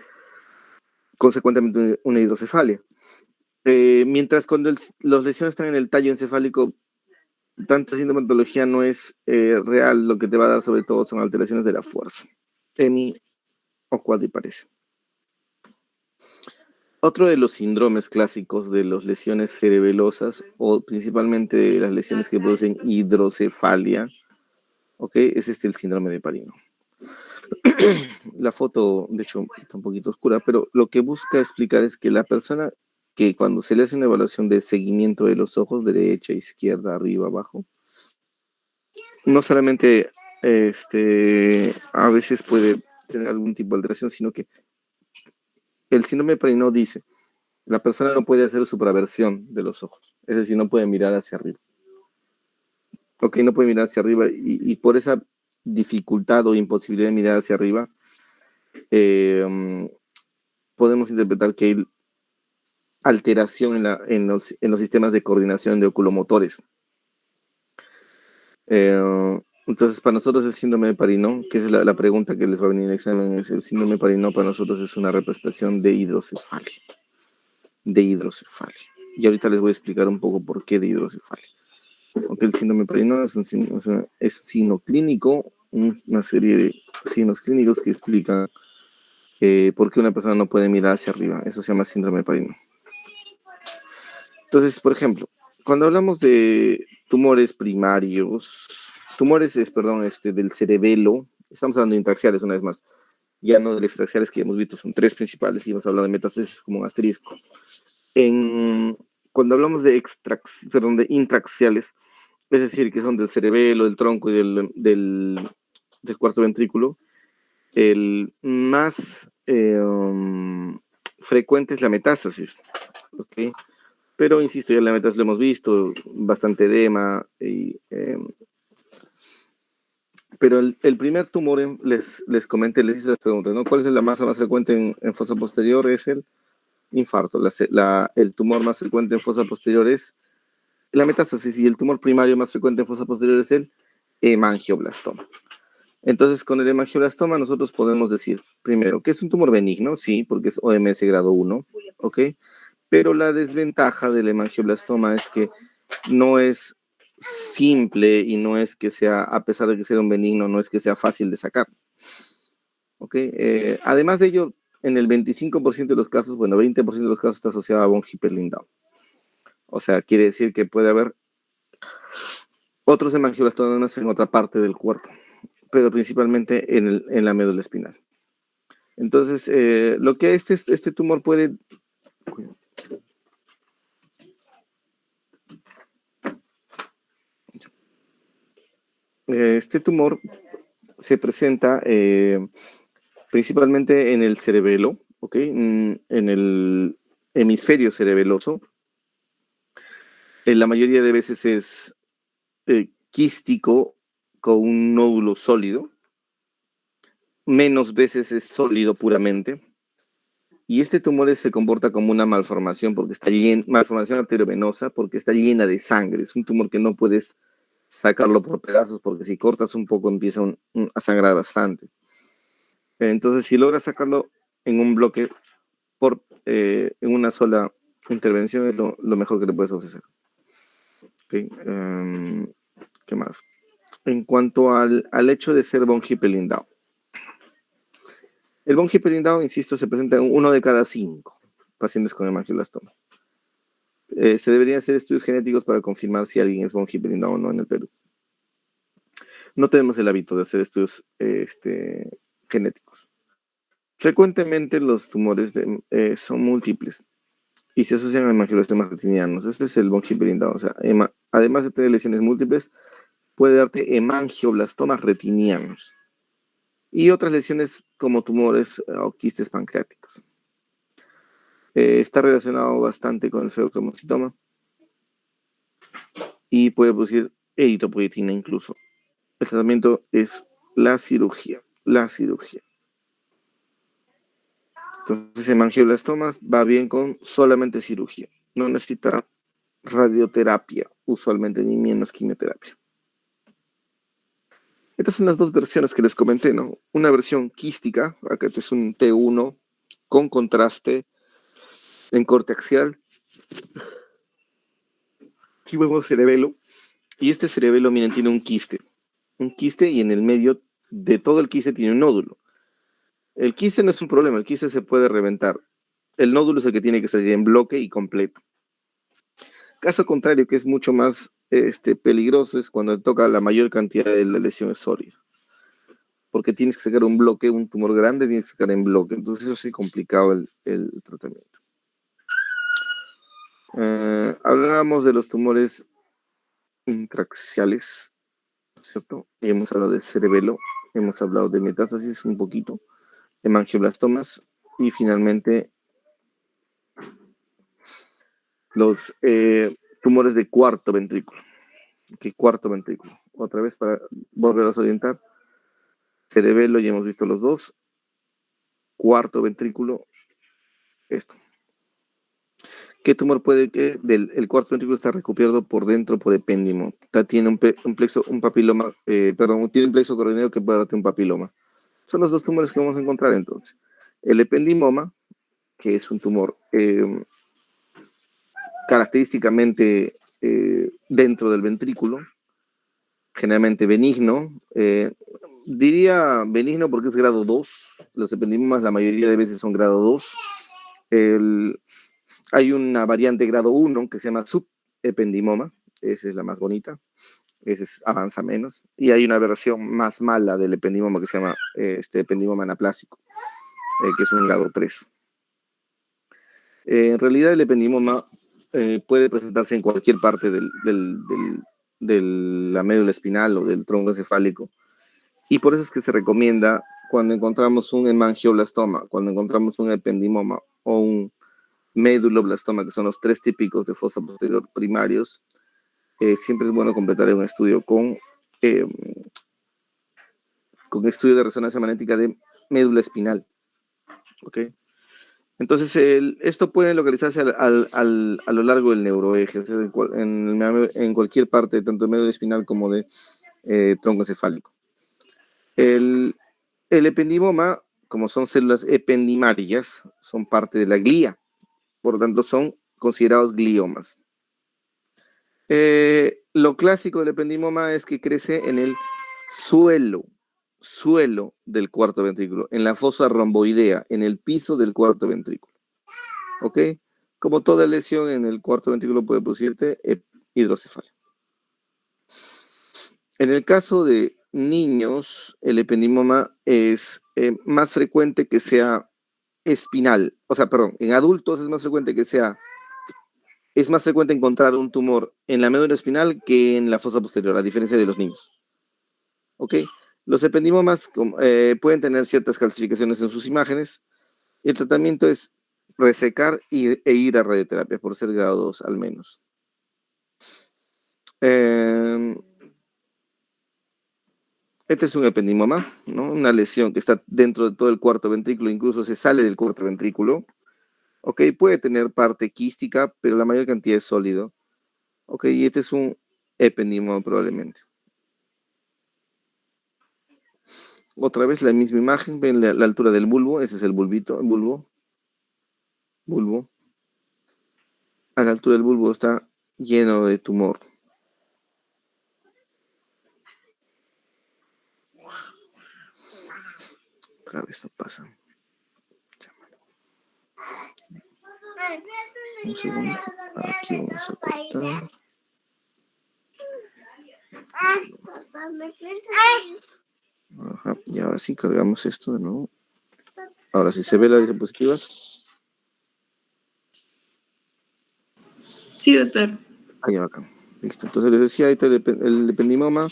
consecuentemente una hidrocefalia. Mientras cuando las lesiones están en el tallo encefálico, tanta sintomatología no es real, lo que te va a dar sobre todo son alteraciones de la fuerza, hemi o cuadriparesia. Otro de los síndromes clásicos de las lesiones cerebelosas, o principalmente de las lesiones que producen hidrocefalia, ¿okay? Es el síndrome de Parino. La foto, de hecho, está un poquito oscura, pero lo que busca explicar es que la persona que cuando se le hace una evaluación de seguimiento de los ojos, derecha, izquierda, arriba, abajo, no solamente a veces puede tener algún tipo de alteración, sino que el síndrome de Parino dice, la persona no puede hacer supraversión de los ojos, es decir, no puede mirar hacia arriba. Ok, no puede mirar hacia arriba y por esa dificultad o imposibilidad de mirar hacia arriba, podemos interpretar que hay alteración en los sistemas de coordinación de oculomotores. Entonces, para nosotros el síndrome de Parino, que es la pregunta que les va a venir en el examen, es el síndrome de Parino para nosotros es una representación de hidrocefalia. Y ahorita les voy a explicar un poco por qué de hidrocefalia. Aunque el síndrome de Parino es un signo clínico, una serie de signos clínicos que explican por qué una persona no puede mirar hacia arriba. Eso se llama síndrome de Parino. Entonces, por ejemplo, cuando hablamos de tumores primarios, del cerebelo, estamos hablando de intraxiales una vez más, ya no de extraxiales que ya hemos visto, son 3 principales y hemos hablado de metástasis como un asterisco. Cuando hablamos de intraxiales, es decir, que son del cerebelo, del tronco y del cuarto ventrículo, el más frecuente es la metástasis, ¿ok? Pero, insisto, ya la metástasis lo hemos visto, bastante edema, pero el primer tumor, les comenté, les hice las preguntas, ¿no? ¿Cuál es la masa más frecuente en fosa posterior? Es el infarto. El tumor más frecuente en fosa posterior es la metástasis y el tumor primario más frecuente en fosa posterior es el hemangioblastoma. Entonces, con el hemangioblastoma nosotros podemos decir, primero, que es un tumor benigno, sí, porque es OMS grado 1, ¿ok? Pero la desventaja del hemangioblastoma es que no es simple y no es que sea, a pesar de que sea un benigno, no es que sea fácil de sacar, ¿ok? Además de ello, en el 25% de los casos, 20% de los casos está asociado a von Hippel-Lindau. O sea, quiere decir que puede haber otros hemangioblastomas en otra parte del cuerpo, pero principalmente en la médula espinal. Entonces, lo que este tumor puede... Este tumor se presenta principalmente en el cerebelo, ¿ok? En el hemisferio cerebeloso. La mayoría de veces es quístico con un nódulo sólido. Menos veces es sólido puramente. Y este tumor se comporta como una malformación porque está llena, malformación arteriovenosa porque está llena de sangre. Es un tumor que no puedes sacarlo por pedazos porque si cortas un poco empieza a sangrar bastante. Entonces, si logras sacarlo en un bloque en una sola intervención es lo mejor que le puedes ofrecer. Okay. ¿Qué más? En cuanto al hecho de ser von Hippel-Lindau. El von Hippel-Lindau, insisto, se presenta en 1 de cada 5 pacientes con hemangioblastoma. Se deberían hacer estudios genéticos para confirmar si alguien es von Hippel-Lindau o no en el Perú. No tenemos el hábito de hacer estudios genéticos. Frecuentemente los tumores son múltiples y se asocian a hemangioblastoma retinianos. Este es el von Hippel-Lindau. O sea, además de tener lesiones múltiples, puede darte hemangioblastomas retinianos y otras lesiones como tumores o quistes pancreáticos. Está relacionado bastante con el feocromocitoma y puede producir eritropoyetina incluso. El tratamiento es la cirugía. Entonces, hemangioblastomas va bien con solamente cirugía. No necesita radioterapia, usualmente, ni menos quimioterapia. Estas son las dos versiones que les comenté, ¿no? Una versión quística, acá este es un T1 con contraste en corte axial. Aquí vemos cerebelo. Y este cerebelo, miren, tiene un quiste. Un quiste y en el medio de todo el quiste tiene un nódulo. El quiste no es un problema, el quiste se puede reventar. El nódulo es el que tiene que salir en bloque y completo. Caso contrario, que es mucho más peligroso, es cuando toca la mayor cantidad de la lesión es sólida. Porque tienes que sacar un bloque, un tumor grande, tienes que sacar en bloque. Entonces eso sí complicado el tratamiento. Hablábamos de los tumores intraaxiales, ¿cierto? Y hemos hablado de cerebelo, hemos hablado de metástasis un poquito, hemangioblastomas y finalmente los tumores de cuarto ventrículo. ¿Qué cuarto ventrículo? Otra vez para volverlos a orientar. Cerebelo, ya hemos visto los dos. Cuarto ventrículo, esto. ¿Qué tumor puede que el cuarto ventrículo está recubierto por dentro por epéndimo? Tiene un papiloma, tiene un plexo coronero que puede darte un papiloma. Son los dos tumores que vamos a encontrar entonces. El ependimoma, que es un tumor característicamente dentro del ventrículo, generalmente benigno. Diría benigno porque es grado 2. Los ependimomas la mayoría de veces son grado 2. Hay una variante grado 1 que se llama subependimoma. Esa es la más bonita. Ese avanza menos. Y hay una versión más mala del ependimoma que se llama ependimoma anaplásico, que es un grado 3. En realidad el ependimoma puede presentarse en cualquier parte de la médula espinal o del tronco encefálico. Y por eso es que se recomienda cuando encontramos un hemangioblastoma, cuando encontramos un ependimoma o un meduloblastoma, que son los 3 típicos de fosa posterior primarios, siempre es bueno completar un estudio con estudio de resonancia magnética de médula espinal. ¿Ok? Entonces, esto puede localizarse a lo largo del neuroeje, o sea, en cualquier parte, tanto de médula espinal como de tronco encefálico. El ependimoma, como son células ependimarias, son parte de la glía, por lo tanto son considerados gliomas. Lo clásico del ependimoma es que crece en el suelo del cuarto ventrículo, en la fosa romboidea, en el piso del cuarto ventrículo. ¿Ok? Como toda lesión en el cuarto ventrículo puede producirte hidrocefalia. En el caso de niños, el ependimoma es más frecuente que sea espinal. O sea, perdón, en adultos es más frecuente encontrar un tumor en la médula espinal que en la fosa posterior, a diferencia de los niños. ¿Ok? Los ependimomas pueden tener ciertas calcificaciones en sus imágenes. El tratamiento es resecar e ir a radioterapia, por ser grado 2 al menos. Este es un ependimoma, ¿no? Una lesión que está dentro de todo el cuarto ventrículo, incluso se sale del cuarto ventrículo. Ok, puede tener parte quística, pero la mayor cantidad es sólido. Ok, y este es un ependimoma probablemente. Otra vez la misma imagen, ven la altura del bulbo, ese es el bulbito, el bulbo. A la altura del bulbo está lleno de tumor. Otra vez no pasa. Un segundo. Aquí vamos a cortar. Ajá. Y ahora sí cargamos esto de nuevo. Ahora sí se ve las diapositivas. Sí, doctor. Ahí acá. Listo. Entonces les decía, ahí está el ependimoma.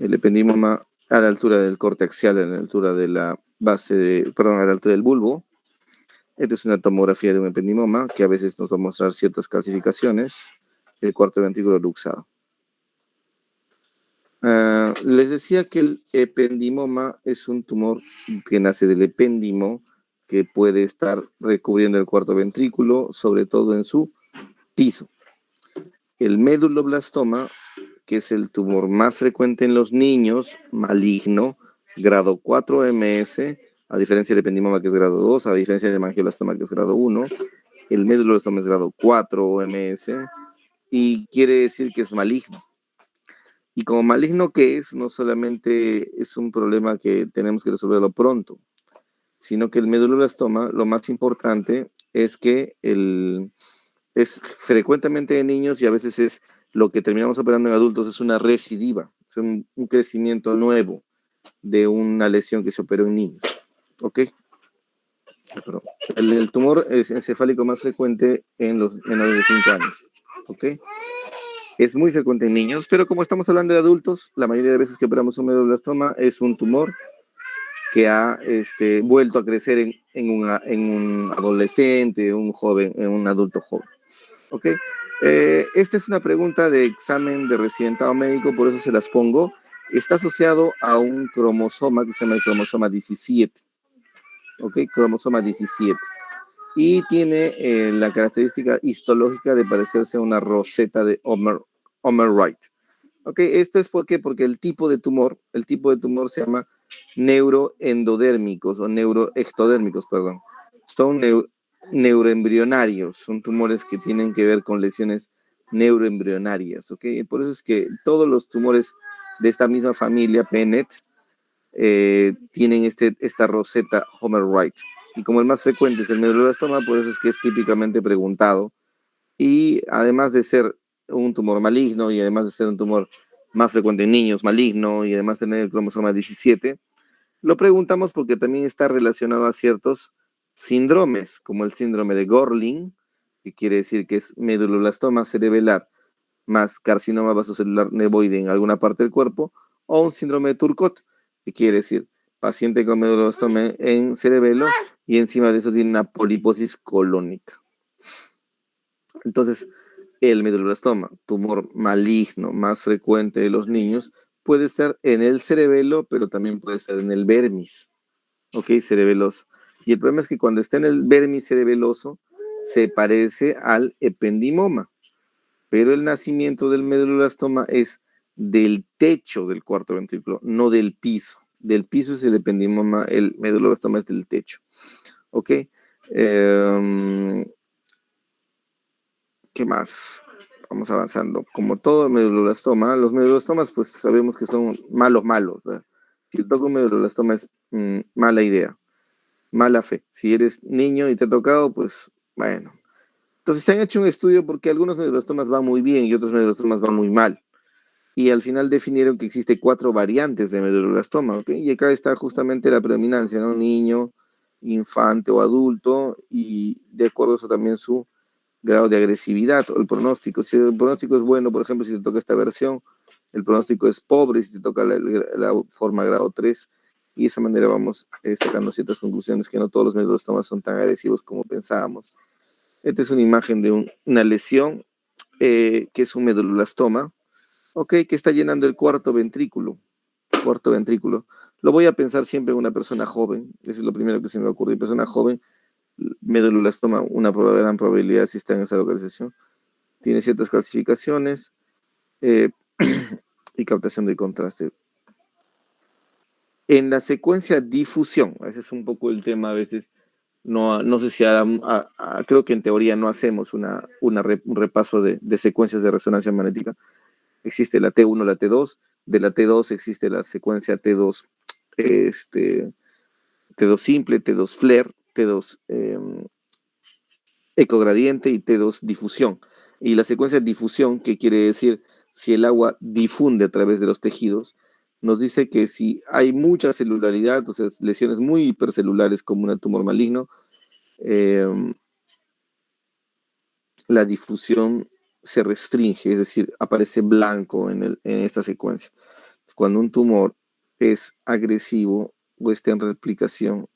El ependimoma a la altura del corte axial, a la altura de la base de, perdón, a la altura del bulbo. Esta es una tomografía de un ependimoma que a veces nos va a mostrar ciertas calcificaciones. El cuarto ventrículo luxado. Les decía que el ependimoma es un tumor que nace del epéndimo, que puede estar recubriendo el cuarto ventrículo, sobre todo en su piso. El méduloblastoma, que es el tumor más frecuente en los niños, maligno, grado 4 MS, a diferencia del ependimoma que es grado 2, a diferencia del angioblastoma que es grado 1, el méduloblastoma es grado 4 MS y quiere decir que es maligno. Y como maligno que es, no solamente es un problema que tenemos que resolverlo pronto, sino que el medulloblastoma, lo más importante es que es frecuentemente en niños y a veces es lo que terminamos operando en adultos, es una recidiva, es un crecimiento nuevo de una lesión que se operó en niños. ¿Ok? Perdón. El tumor es encefálico más frecuente en los menores de 5 años. ¿Ok? Es muy frecuente en niños, pero como estamos hablando de adultos, la mayoría de veces que operamos un medulloblastoma es un tumor que ha vuelto a crecer en un adolescente, un joven, en un adulto joven. ¿Ok? Esta es una pregunta de examen de residentado médico, por eso se las pongo. Está asociado a un cromosoma que se llama el cromosoma 17. ¿Ok? Cromosoma 17. Y tiene la característica histológica de parecerse a una roseta de Homer Wright. Ok, esto es porque el tipo de tumor se llama neuroendodérmicos o neuroectodérmicos, perdón. Son neuroembrionarios, son tumores que tienen que ver con lesiones neuroembrionarias, ok. Por eso es que todos los tumores de esta misma familia, PNET, tienen esta roseta Homer Wright. Y como el más frecuente es el medulloblastoma, por eso es que es típicamente preguntado. Y además de ser un tumor maligno y además de ser un tumor más frecuente en niños, maligno, y además tener el cromosoma 17, lo preguntamos porque también está relacionado a ciertos síndromes, como el síndrome de Gorlin, que quiere decir que es medulloblastoma cerebelar más carcinoma vasocelular nevoide en alguna parte del cuerpo, o un síndrome de Turcot, que quiere decir paciente con medulloblastoma en cerebelo y encima de eso tiene una poliposis colónica. Entonces, el medulloblastoma, tumor maligno más frecuente de los niños, puede estar en el cerebelo, pero también puede estar en el vermis, ¿ok? Cerebeloso. Y el problema es que cuando está en el vermis cerebeloso, se parece al ependimoma, pero el nacimiento del medulloblastoma es del techo del cuarto ventrículo, no del piso. Del piso es el ependimoma, el medulloblastoma es del techo, ¿ok? ¿Qué más? Vamos avanzando. Como todo medulloblastoma, los medulloblastomas pues sabemos que son malos. ¿Verdad? Si toca un medulloblastoma es mala idea, mala fe. Si eres niño y te ha tocado, pues bueno. Entonces se han hecho un estudio porque algunos medulloblastomas van muy bien y otros medulloblastomas van muy mal. Y al final definieron que existe 4 variantes de medulloblastoma, ¿ok? Y acá está justamente la predominancia, ¿no? Niño, infante o adulto, y de acuerdo a eso también su grado de agresividad o el pronóstico. Si el pronóstico es bueno, por ejemplo, si te toca esta versión, el pronóstico es pobre si te toca la forma grado 3, y de esa manera vamos sacando ciertas conclusiones que no todos los medullostomas son tan agresivos como pensábamos. Esta es una imagen de una lesión que es un medulloblastoma, ok, que está llenando el cuarto ventrículo, ¿ok? cuarto ventrículo. Lo voy a pensar siempre en una persona joven, eso es lo primero que se me ocurre. Persona joven, medulloblastoma, una gran probabilidad si está en esa localización. Tiene ciertas clasificaciones y captación de contraste. En la secuencia difusión, ese es un poco el tema a veces. No sé si creo que en teoría no hacemos un repaso de secuencias de resonancia magnética. Existe la T1, la T2. De la T2 existe la secuencia T2, T2 simple, T2 flare, T2 ecogradiente y T2 difusión. Y la secuencia difusión, que quiere decir si el agua difunde a través de los tejidos, nos dice que si hay mucha celularidad, entonces lesiones muy hipercelulares como un tumor maligno, la difusión se restringe, es decir, aparece blanco en esta secuencia. Cuando un tumor es agresivo o está en replicación,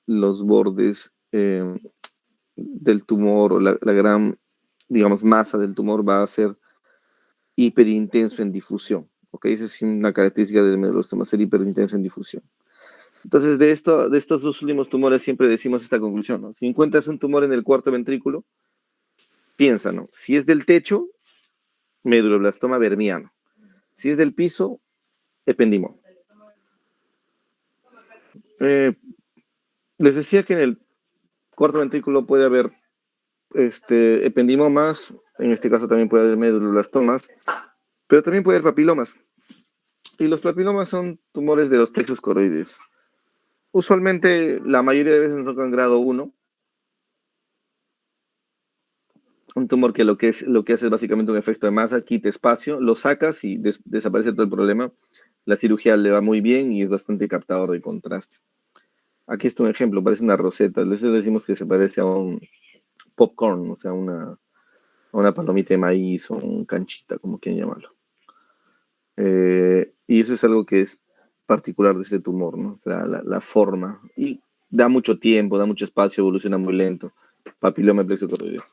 los bordes del tumor o la gran, digamos, masa del tumor va a ser hiperintenso en difusión. ¿Ok? Esa es una característica del medulloblastoma, ser hiperintenso en difusión. Entonces, de estos dos últimos tumores siempre decimos esta conclusión, ¿no? Si encuentras un tumor en el cuarto ventrículo, piensa, ¿no? Si es del techo, medulloblastoma vermiano. Si es del piso, ependimoma. Les decía que en el cuarto ventrículo puede haber ependimomas, en este caso también puede haber medulloblastomas, pero también puede haber papilomas. Y los papilomas son tumores de los plexos coroides. Usualmente, la mayoría de veces nos tocan grado 1. Un tumor que lo que hace es básicamente un efecto de masa, quita espacio, lo sacas y desaparece todo el problema. La cirugía le va muy bien y es bastante captador de contraste. Aquí está un ejemplo, parece una roseta. Les decimos que se parece a un popcorn, o sea, una palomita de maíz o un canchita, como quieran llamarlo. Y eso es algo que es particular de este tumor, ¿no? O sea, la forma. Y da mucho tiempo, da mucho espacio, evoluciona muy lento. Papiloma plexo coroideo.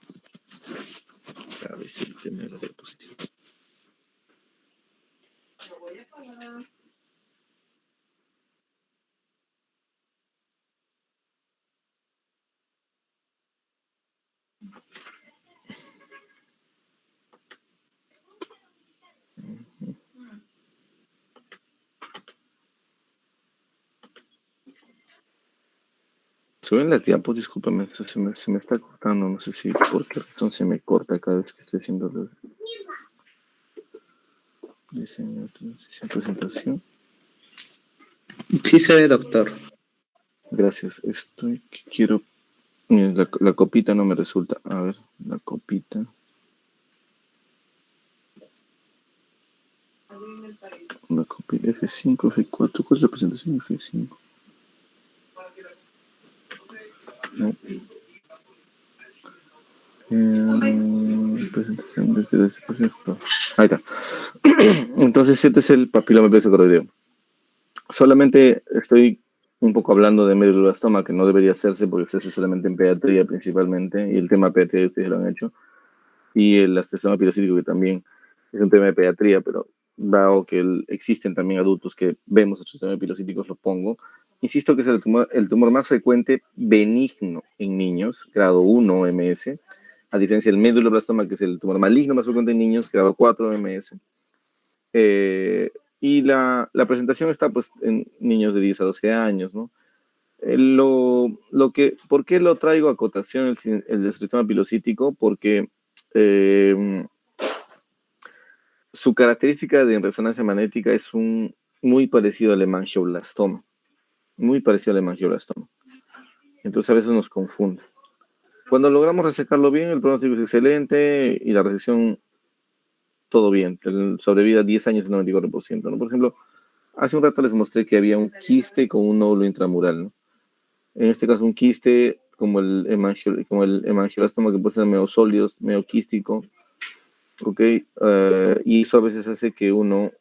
A ver si tiene la diapositiva. Suben las diapos, discúlpame, se me está cortando, no sé si por qué razón se me corta cada vez que estoy haciendo la diseño, transición, presentación. Sí se ve, doctor. Gracias, quiero, la copita no me resulta, a ver, la copita. La copita F5, F4, ¿cuál es la presentación F5? No. Presentación desde la presentación. Ahí está. Entonces, este es el papiloma plexo coroideo. Solamente estoy un poco hablando de medulloblastoma, que no debería hacerse porque se hace solamente en pediatría principalmente, y el tema de pediatría ustedes lo han hecho, y el astrosoma pilocítico, que también es un tema de pediatría, pero dado que existen también adultos que vemos astrosoma pilocíticos, lo pongo. Insisto que es el tumor más frecuente benigno en niños, grado 1 MS, a diferencia del medulloblastoma, que es el tumor maligno más frecuente en niños, grado 4 MS. Y la presentación está pues en niños de 10 a 12 años, ¿no? ¿Por qué lo traigo a cotación el astrosoma pilocítico? Porque su característica de resonancia magnética es muy parecido al hemangioblastoma. Muy parecido al hemangioblastoma. Entonces a veces nos confunde. Cuando logramos resecarlo bien, el pronóstico es excelente y la resección, todo bien. Sobrevida 10 años y 94%, ¿no? Por ejemplo, hace un rato les mostré que había un quiste con un nódulo intramural, ¿no? En este caso, un quiste como el hemangioblastoma, que puede ser medio meoquístico, ¿ok? Y eso a veces hace que uno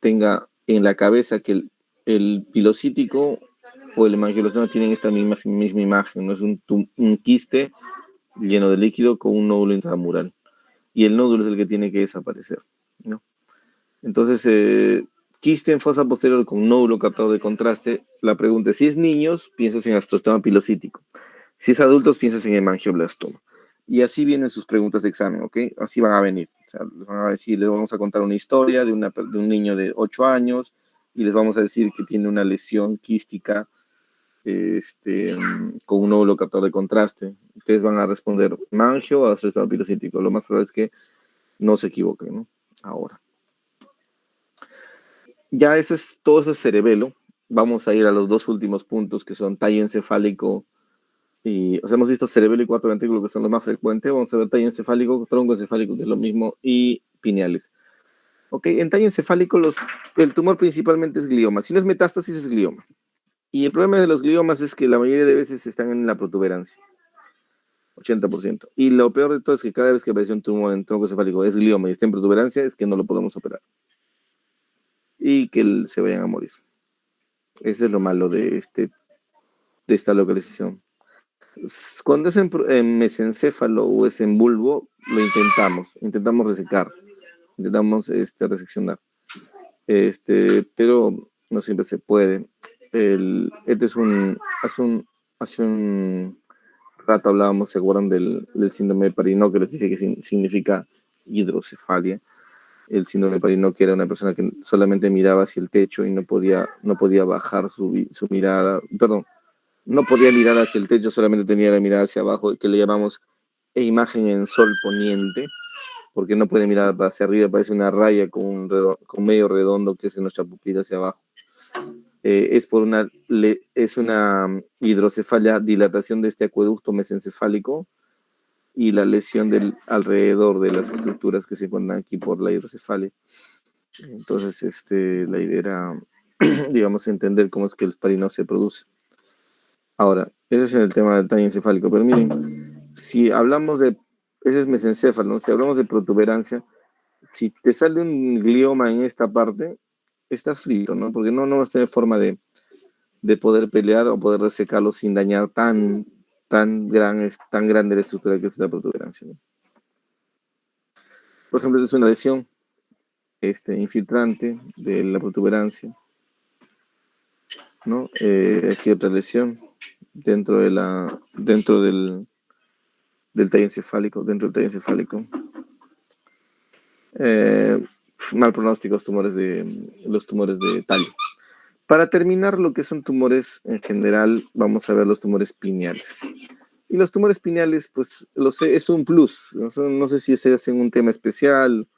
tenga en la cabeza que el pilocítico o el hemangioblastoma tienen esta misma imagen, ¿no? Es un quiste lleno de líquido con un nódulo intramural. Y el nódulo es el que tiene que desaparecer, ¿no? Entonces, quiste en fosa posterior con nódulo captador de contraste, la pregunta es, si es niños, piensas en astrostoma pilocítico. Si es adultos, piensas en hemangioblastoma. Y así vienen sus preguntas de examen, ¿ok? Así van a venir. O sea, les van a decir, les vamos a contar una historia de un niño de 8 años y les vamos a decir que tiene una lesión quística con un nódulo captador de contraste. Ustedes van a responder mangio o astrostoma pilocítico. Lo más probable es que no se equivoquen, ¿no? Ahora. Ya todo eso es cerebelo. Vamos a ir a los dos últimos puntos que son tallo encefálico y, o sea, hemos visto cerebelo y cuarto ventrículo que son los más frecuentes. Vamos a ver tallo encefálico, tronco encefálico, que es lo mismo, y pineales. Ok, en tallo encefálico el tumor principalmente es glioma. Si no es metástasis, es glioma. Y el problema de los gliomas es que la mayoría de veces están en la protuberancia. 80%. Y lo peor de todo es que cada vez que aparece un tumor en tronco encefálico es glioma y está en protuberancia, es que no lo podemos operar. Y que se vayan a morir. Eso es lo malo de esta localización. Cuando es en mesencéfalo o es en bulbo, lo intentamos resecar, intentamos reseccionar, pero no siempre se puede. Hace un rato hablábamos, ¿se acuerdan del síndrome de Parinó, que les dije que significa hidrocefalia? El síndrome de Parinó, que era una persona que solamente miraba hacia el techo y no podía bajar su mirada, perdón, no podía mirar hacia el techo, solamente tenía la mirada hacia abajo, que le llamamos imagen en sol poniente, porque no puede mirar hacia arriba, parece una raya con medio redondo que es en nuestra pupila hacia abajo. Es una hidrocefalia, dilatación de este acueducto mesencefálico y la lesión alrededor de las estructuras que se encuentran aquí por la hidrocefalia. Entonces, la idea era, digamos, entender cómo es que el Parinó se produce. Ahora, ese es el tema del tallo encefálico, pero miren, si hablamos ese es mesencéfalo, ¿no? Si hablamos de protuberancia, si te sale un glioma en esta parte, estás frito, ¿no? Porque no vas a tener forma de poder pelear o poder resecarlo sin dañar tan grande la estructura que es la protuberancia, ¿no? Por ejemplo, esta es una lesión infiltrante de la protuberancia, ¿no? Aquí otra lesión dentro del tallo encefálico, dentro del tallo encefálico. Mal pronóstico, los tumores de tallo. Para terminar lo que son tumores en general, vamos a ver los tumores pineales. Y los tumores pineales, pues, es un plus. No sé si ese es en un tema especial.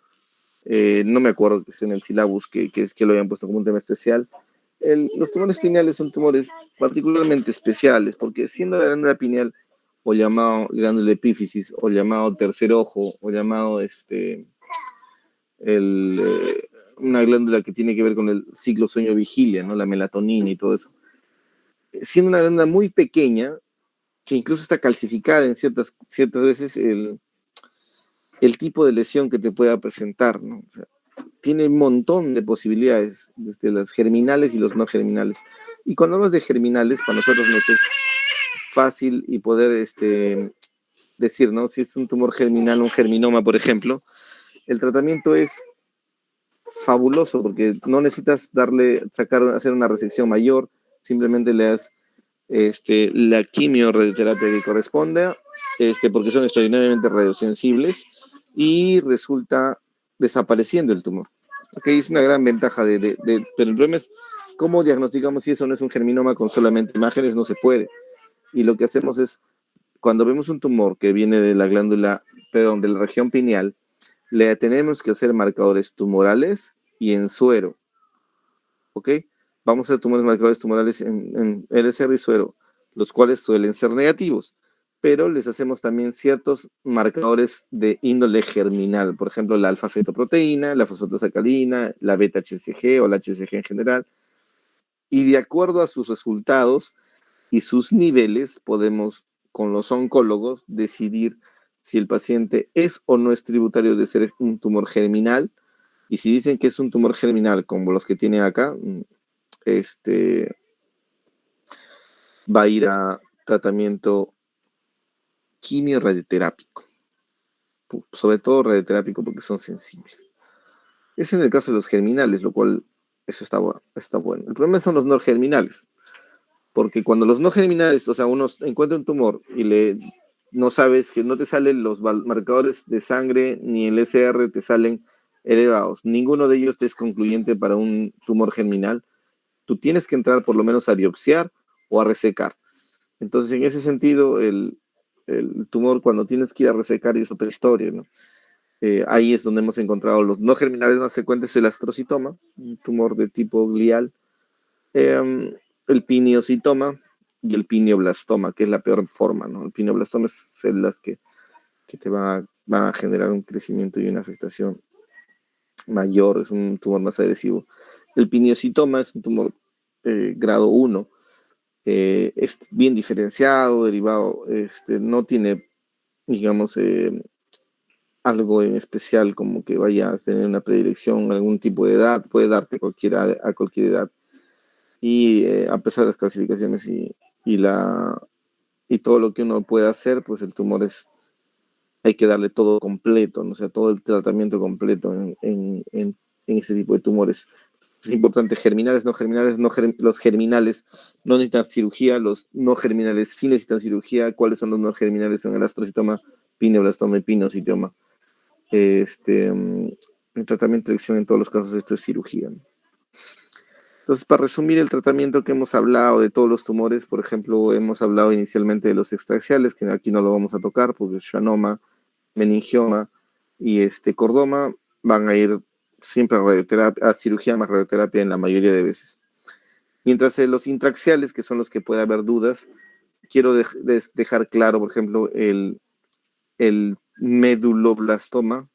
No me acuerdo que es en el sílabus que lo hayan puesto como un tema especial. Los tumores pineales son tumores particularmente especiales, porque siendo la glándula pineal, o llamado glándula epífisis, o llamado tercer ojo, o llamado una glándula que tiene que ver con el ciclo sueño-vigilia, ¿no? La melatonina y todo eso. Siendo una glándula muy pequeña, que incluso está calcificada en ciertas veces, el tipo de lesión que te pueda presentar, ¿no? O sea, tiene un montón de posibilidades, desde las germinales y los no germinales. Y cuando hablas de germinales, para nosotros nos es fácil y poder decir, ¿no? Si es un tumor germinal, un germinoma, por ejemplo, el tratamiento es fabuloso porque no necesitas hacer una resección mayor, simplemente le das la quimio-radioterapia que corresponda, porque son extraordinariamente radiosensibles y resulta desapareciendo el tumor. Okay, es una gran ventaja pero el problema es cómo diagnosticamos si eso no es un germinoma con solamente imágenes. No se puede. Y lo que hacemos es, cuando vemos un tumor que viene de la glándula, perdón, de la región pineal, le tenemos que hacer marcadores tumorales y en suero. ¿Ok? Vamos a hacer marcadores tumorales en LCR y suero, los cuales suelen ser negativos, pero les hacemos también ciertos marcadores de índole germinal, por ejemplo, la alfa-fetoproteína, la fosfatosacalina, la beta-HCG o la HCG en general, y de acuerdo a sus resultados y sus niveles, podemos, con los oncólogos, decidir si el paciente es o no es tributario de ser un tumor germinal, y si dicen que es un tumor germinal, como los que tienen acá, va a ir a tratamiento quimio-radioterápico, sobre todo radioterápico porque son sensibles. Es en el caso de los germinales, lo cual Eso está bueno. El problema son los no germinales, porque cuando los no germinales, o sea, uno encuentra un tumor y no sabes que no te salen los marcadores de sangre ni el SR te salen elevados, ninguno de ellos es concluyente para un tumor germinal, tú tienes que entrar por lo menos a biopsiar o a resecar. Entonces, en ese sentido, el tumor cuando tienes que ir a resecar es otra historia, ¿no? Ahí es donde hemos encontrado los no germinales más frecuentes, el astrocitoma, un tumor de tipo glial, el pineocitoma y el pineoblastoma, que es la peor forma, ¿no? El pineoblastoma es células que van a generar un crecimiento y una afectación mayor, es un tumor más agresivo. El pineocitoma es un tumor grado 1, es bien diferenciado, derivado, no tiene, digamos, algo en especial como que vaya a tener una predilección, algún tipo de edad, puede darte a cualquier edad. Y a pesar de las clasificaciones y, la, y todo lo que uno puede hacer, pues el tumor hay que darle todo completo, ¿no? O sea, todo el tratamiento completo en ese tipo de tumores. Es importante, germinales, no germinales, los germinales no necesitan cirugía, los no germinales sí necesitan cirugía. ¿Cuáles son los no germinales? Son el astrocitoma, pineoblastoma y pinocitoma. El tratamiento de elección en todos los casos esto es cirugía, ¿no? Entonces, para resumir el tratamiento que hemos hablado de todos los tumores, por ejemplo, hemos hablado inicialmente de los extraxiales, que aquí no lo vamos a tocar porque schwannoma, meningioma y cordoma van a ir siempre a radioterapia, a cirugía más radioterapia en la mayoría de veces. Mientras los intraxiales, que son los que puede haber dudas, quiero dejar claro, por ejemplo, el meduloblastoma,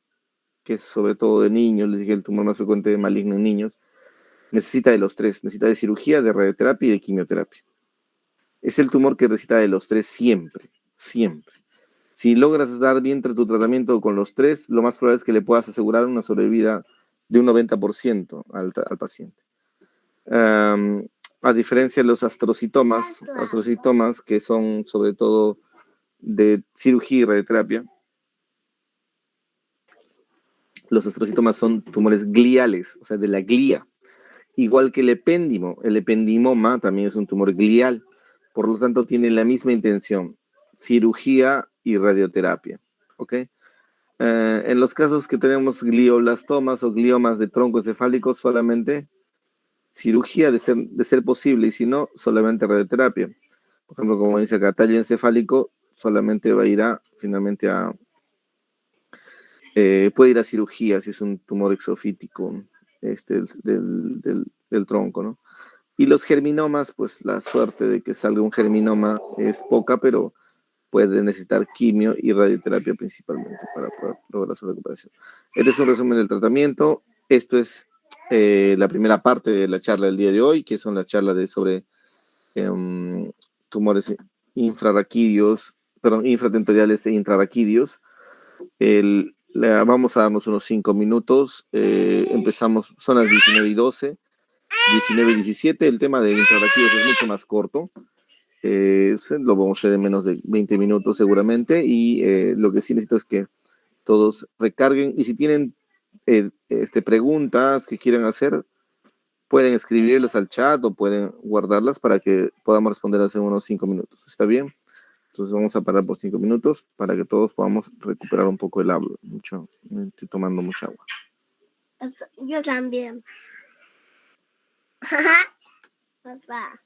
que es sobre todo de niños, les dije el tumor más frecuente de maligno en niños, necesita de los tres, necesita de cirugía, de radioterapia y de quimioterapia. Es el tumor que necesita de los tres siempre, siempre. Si logras dar bien tu tratamiento con los tres, lo más probable es que le puedas asegurar una sobrevida de un 90% al paciente. A diferencia de los astrocitomas, que son sobre todo de cirugía y radioterapia, los astrocitomas son tumores gliales, o sea, de la glía. Igual que el ependimoma también es un tumor glial, por lo tanto tiene la misma intención, cirugía y radioterapia, ¿ok? En los casos que tenemos glioblastomas o gliomas de tronco encefálico, solamente cirugía de ser posible, y si no, solamente radioterapia. Por ejemplo, como dice acá, tallo encefálico, solamente va a ir finalmente puede ir a cirugía si es un tumor exofítico del tronco, ¿no? Y los germinomas, pues la suerte de que salga un germinoma es poca, pero puede necesitar quimio y radioterapia principalmente para poder lograr su recuperación. Este es un resumen del tratamiento. Esto es la primera parte de la charla del día de hoy, que son las charlas sobre tumores infrarraquídeos, perdón, infratentoriales e intrarraquídeos. Vamos a darnos unos 5 minutos. Empezamos, son las 19:12, 19:17. El tema de intrarraquídeos es mucho más corto. Lo vamos a hacer en menos de 20 minutos seguramente. Y lo que sí necesito es que todos recarguen. Y si tienen preguntas que quieran hacer, pueden escribirlas al chat o pueden guardarlas para que podamos responderlas en unos 5 minutos. ¿Está bien? Entonces vamos a parar por 5 minutos para que todos podamos recuperar un poco el habla. Estoy tomando mucha agua. Yo también. Papá.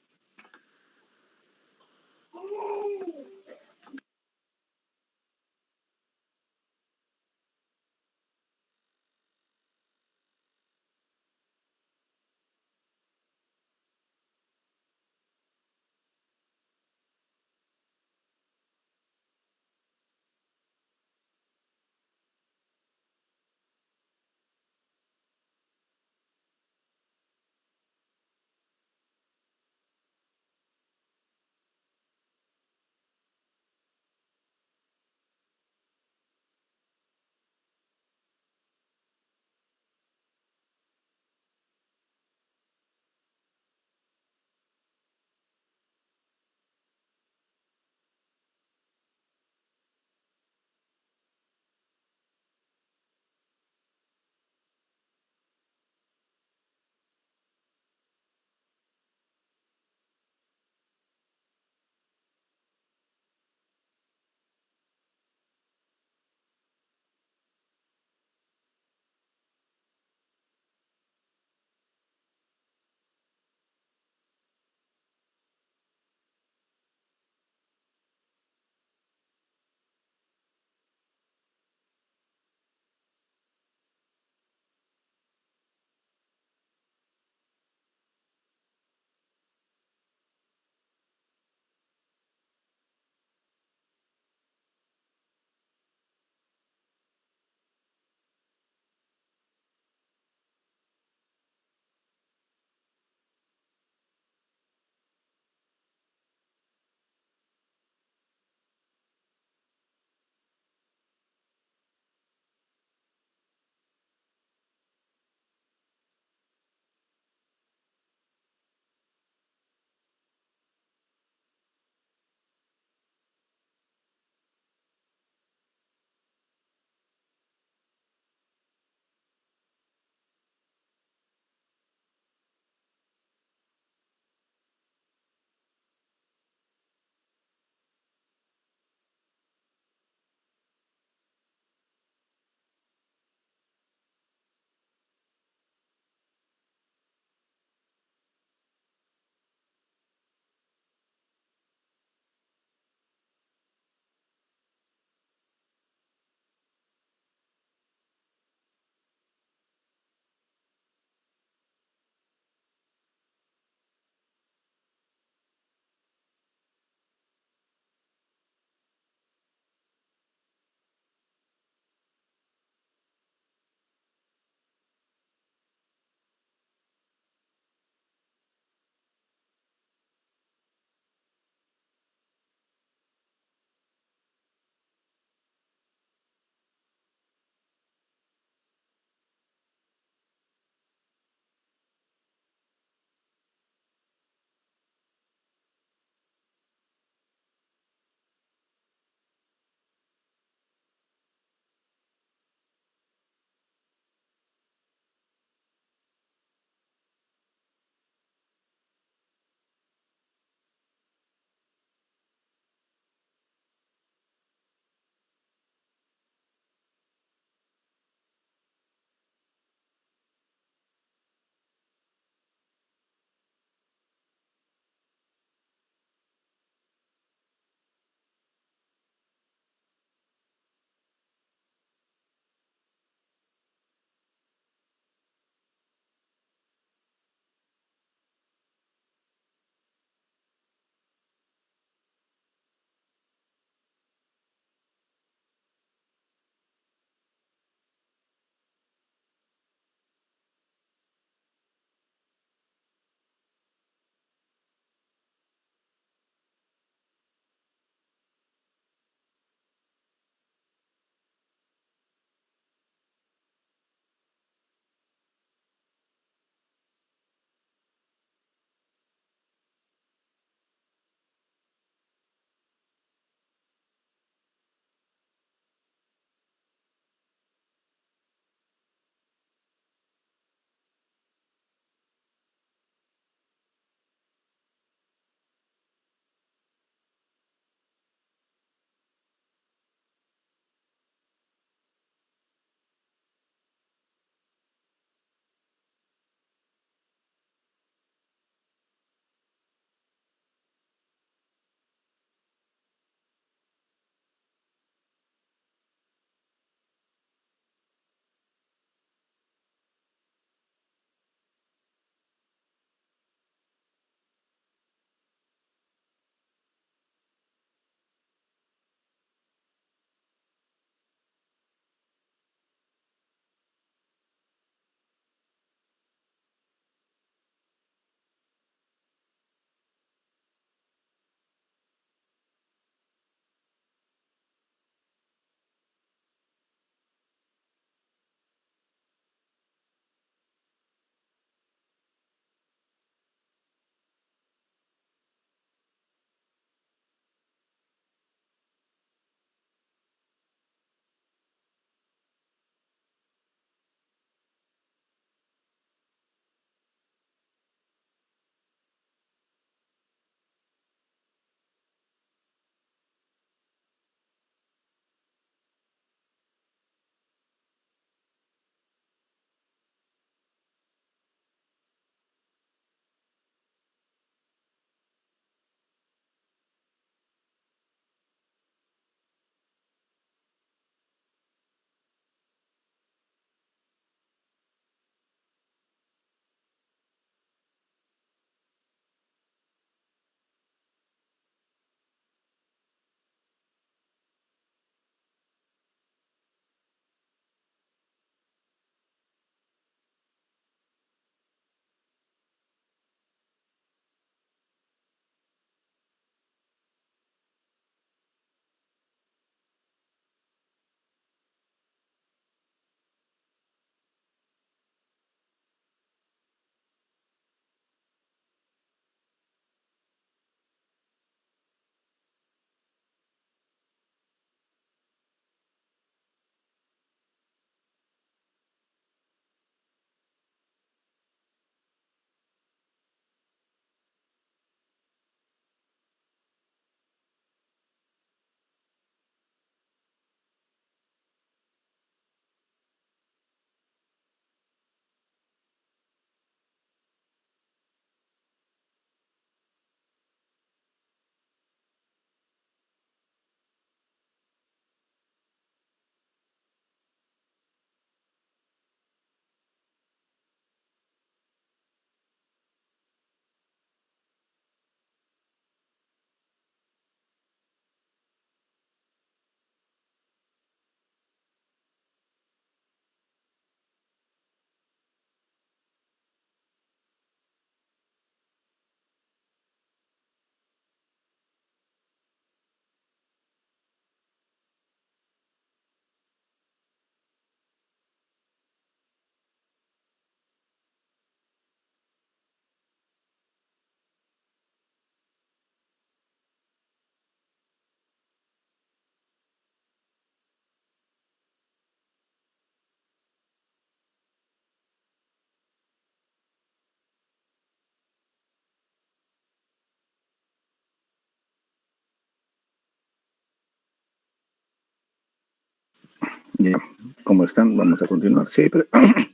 Ya, ¿cómo están? Vamos a continuar. Sí, pero ha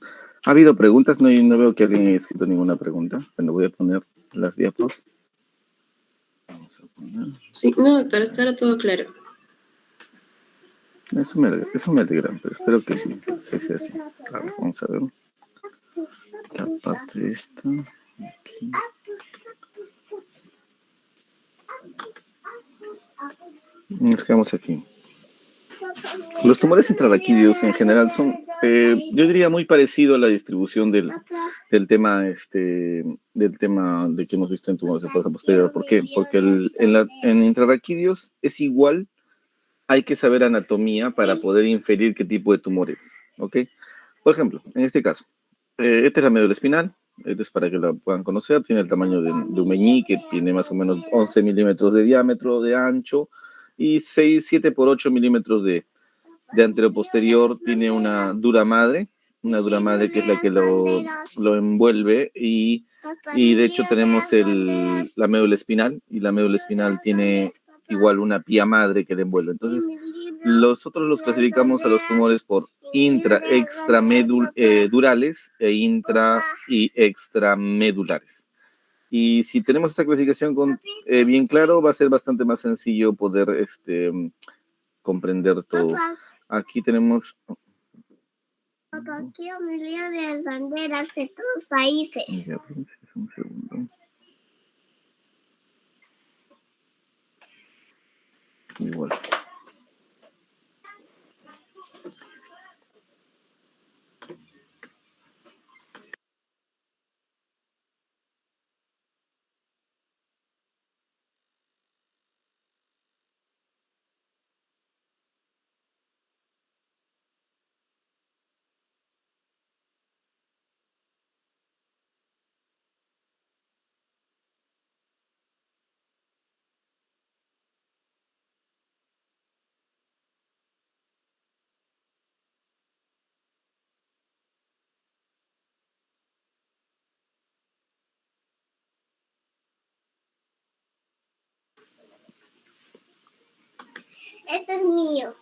habido preguntas, no veo que alguien haya escrito ninguna pregunta. Bueno, voy a poner las diapos. Vamos a poner. Sí, no, doctor, está ahora todo claro. Eso me alegra, pero espero que sí, sí sea así. A ver, vamos a ver. La parte de esta. Aquí. Nos quedamos aquí. Los tumores intrarraquídeos en general son, yo diría, muy parecido a la distribución del tema, del tema de que hemos visto en tumores de fosa posterior. ¿Por qué? Porque en intrarraquídeos es igual, hay que saber anatomía para poder inferir qué tipo de tumores, ¿ok? Por ejemplo, en este caso, esta es la médula espinal, esto es para que la puedan conocer, tiene el tamaño de un meñique, tiene más o menos 11 milímetros de diámetro, de ancho, y 7 por 8 milímetros de anteroposterior, tiene una dura madre que es la que lo envuelve, y de hecho tenemos la médula espinal, y la médula espinal tiene igual una pía madre que le envuelve. Entonces, nosotros los clasificamos a los tumores por extramedulares e intra y extramedulares. Y si tenemos esta clasificación bien claro, va a ser bastante más sencillo poder comprender todo. Aquí tenemos... Papá, quiero mi lío de las banderas de todos los países. Ya, un segundo. Igual. Este es mío.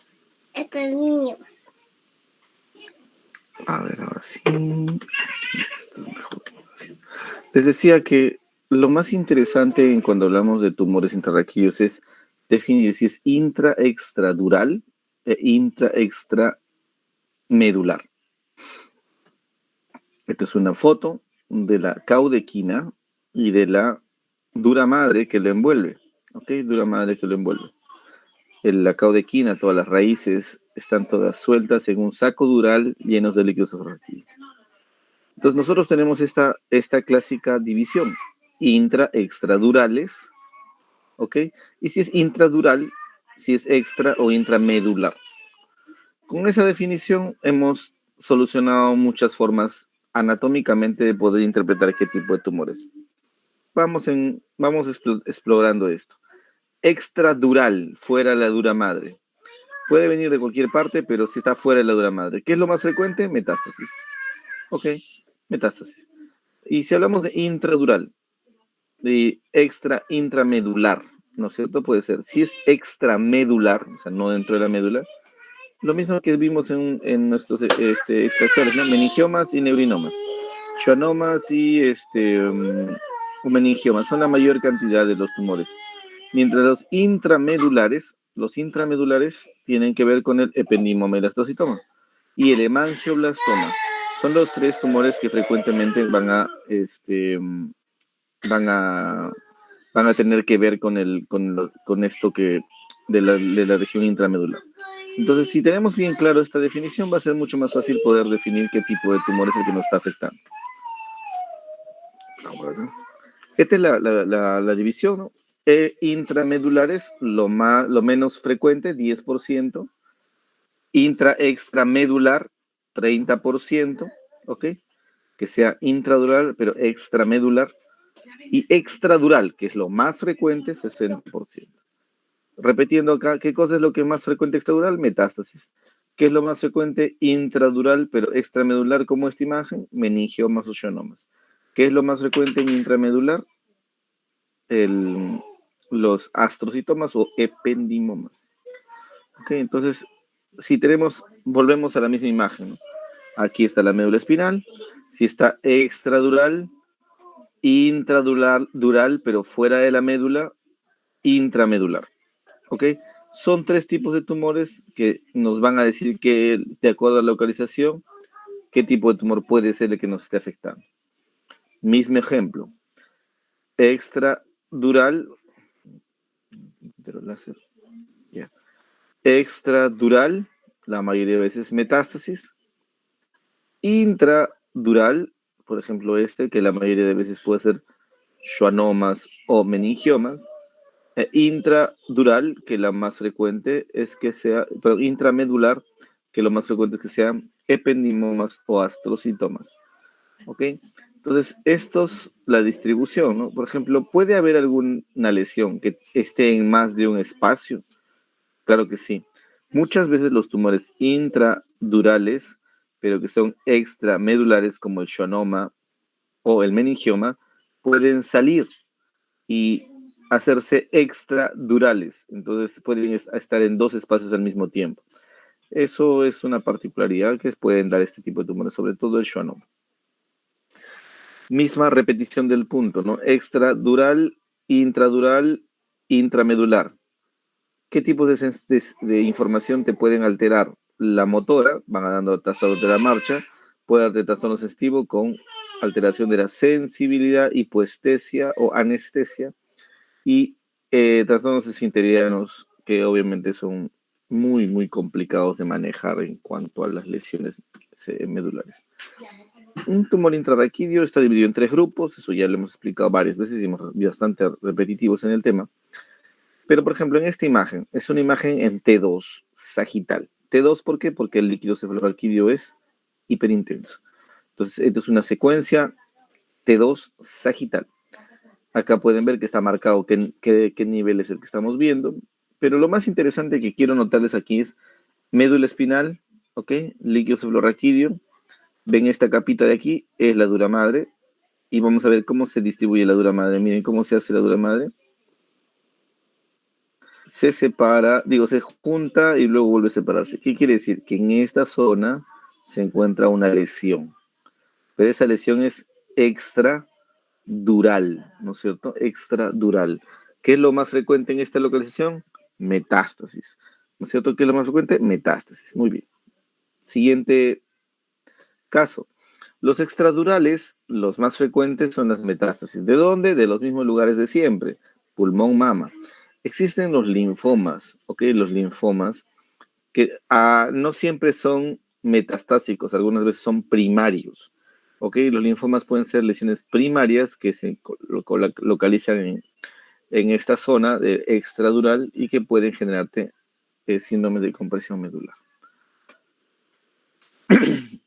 Este es mío. A ver, ahora sí. Esto es mejor. Les decía que lo más interesante cuando hablamos de tumores intrarraquídeos es definir si es intraextradural e intraextramedular. Esta es una foto de la caudequina y de la dura madre que lo envuelve. ¿Ok? Dura madre que lo envuelve. En la caudequina, todas las raíces están todas sueltas en un saco dural llenos de líquidos intrarraquídeos. Entonces nosotros tenemos esta clásica división, intraextradurales, ¿ok? Y si es intradural, si es extra o intramedular. Con esa definición hemos solucionado muchas formas anatómicamente de poder interpretar qué tipo de tumores. Vamos explorando esto. Extradural, fuera de la dura madre. Puede venir de cualquier parte, pero si está fuera de la dura madre. ¿Qué es lo más frecuente? Metástasis. Ok, metástasis. Y si hablamos de intradural, de intramedular, ¿no es cierto? Puede ser. Si es extramedular, o sea, no dentro de la médula, lo mismo que vimos en nuestros extracciones, ¿no? Meningiomas y neurinomas. Schwannomas y meningiomas son la mayor cantidad de los tumores. Mientras los intramedulares tienen que ver con el ependimomelastocitoma y el hemangioblastoma. Son los tres tumores que frecuentemente van a tener que ver con esto de la región intramedular. Entonces, si tenemos bien claro esta definición, va a ser mucho más fácil poder definir qué tipo de tumor es el que nos está afectando. Esta es la división, ¿no? Intramedulares, lo menos frecuente, 10%. Extramedular, 30%, ¿ok? Que sea intradural, pero extramedular. Y extradural, que es lo más frecuente, 60%. Repitiendo acá, ¿qué cosa es lo que es más frecuente extradural? Metástasis. ¿Qué es lo más frecuente intradural, pero extramedular como esta imagen? Meningiomas o schwannomas. ¿Qué es lo más frecuente en intramedular? Los astrocitomas o ependimomas. Ok, entonces si tenemos, volvemos a la misma imagen, ¿no? Aquí está la médula espinal, si está extradural, intradural, pero fuera de la médula, intramedular. ¿Ok? Son 3 tipos de tumores que nos van a decir que, de acuerdo a la localización, qué tipo de tumor puede ser el que nos esté afectando. Mismo ejemplo. Extradural. Yeah. Extradural, la mayoría de veces metástasis. Intradural, por ejemplo, que la mayoría de veces puede ser schwannomas o meningiomas. Intradural, que la más frecuente es que sea, pero intramedular, que lo más frecuente es que sean ependimomas o astrocitomas. ¿Ok? Entonces, la distribución, ¿no? Por ejemplo, ¿puede haber alguna lesión que esté en más de un espacio? Claro que sí. Muchas veces los tumores intradurales, pero que son extramedulares, como el schwannoma o el meningioma, pueden salir y hacerse extradurales. Entonces pueden estar en 2 espacios al mismo tiempo. Eso es una particularidad que pueden dar este tipo de tumores, sobre todo el schwannoma. Misma repetición del punto, ¿no? Extradural, intradural, intramedular. ¿Qué tipos de información te pueden alterar? La motora, van dando trastornos de la marcha, puede darte trastorno sensitivo con alteración de la sensibilidad, hipoestesia o anestesia, y trastornos esfinterianos que obviamente son muy, muy complicados de manejar en cuanto a las lesiones medulares. Un tumor intrarraquídeo está dividido en 3 grupos, eso ya lo hemos explicado varias veces y hemos bastante repetitivos en el tema. Pero, por ejemplo, en esta imagen, es una imagen en T2, sagital. T2, ¿por qué? Porque el líquido cefalorraquídeo es hiperintenso. Entonces, esto es una secuencia T2 sagital. Acá pueden ver que está marcado qué nivel es el que estamos viendo. Pero lo más interesante que quiero notarles aquí es médula espinal, ¿ok? Líquido cefalorraquídeo. Ven esta capita de aquí, es la dura madre. Y vamos a ver cómo se distribuye la dura madre. Miren cómo se hace la dura madre. Se separa, se junta y luego vuelve a separarse. ¿Qué quiere decir? Que en esta zona se encuentra una lesión. Pero esa lesión es extradural, ¿no es cierto? Extradural. ¿Qué es lo más frecuente en esta localización? Metástasis. ¿No es cierto? ¿Qué es lo más frecuente? Metástasis. Muy bien. Siguiente caso. Los extradurales, los más frecuentes son las metástasis. ¿De dónde? De los mismos lugares de siempre. Pulmón, mama. Existen los linfomas, ¿ok? Los linfomas que no siempre son metastásicos, algunas veces son primarios, ¿ok? Los linfomas pueden ser lesiones primarias que se localizan en esta zona de extradural y que pueden generarte síndrome de compresión medular.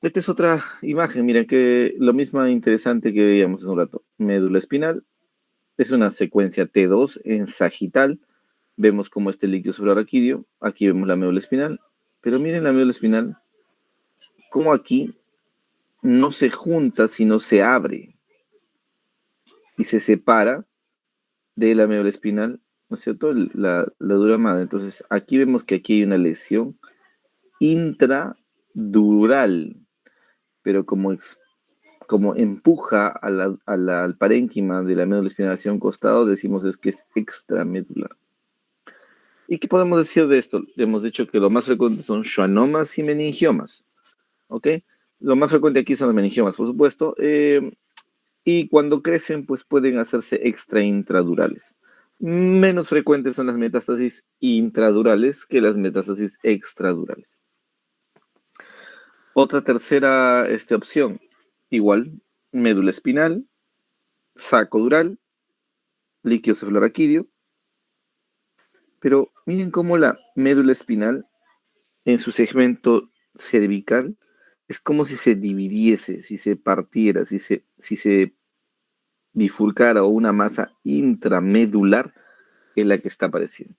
Esta es otra imagen, miren, que lo mismo interesante que veíamos hace un rato. Médula espinal, es una secuencia T2 en sagital. Vemos cómo este líquido cefalorraquídeo, aquí vemos la médula espinal, pero miren la médula espinal, cómo aquí no se junta, sino se abre y se separa de la médula espinal, ¿no es cierto? La dura madre. Entonces, aquí vemos que aquí hay una lesión intradural, pero como empuja al parénquima de la médula espinal hacia un costado, decimos es que es extramedular. ¿Y qué podemos decir de esto? Hemos dicho que lo más frecuente son schwannomas y meningiomas. ¿Ok? Lo más frecuente aquí son los meningiomas, por supuesto. Y cuando crecen, pues pueden hacerse extraintradurales. Menos frecuentes son las metástasis intradurales que las metástasis extradurales. Otra tercera opción, igual, médula espinal, saco dural, líquido cefalorraquídeo. Pero miren cómo la médula espinal, en su segmento cervical, es como si se dividiese, si se partiera, si se bifurcara, o una masa intramedular es la que está apareciendo.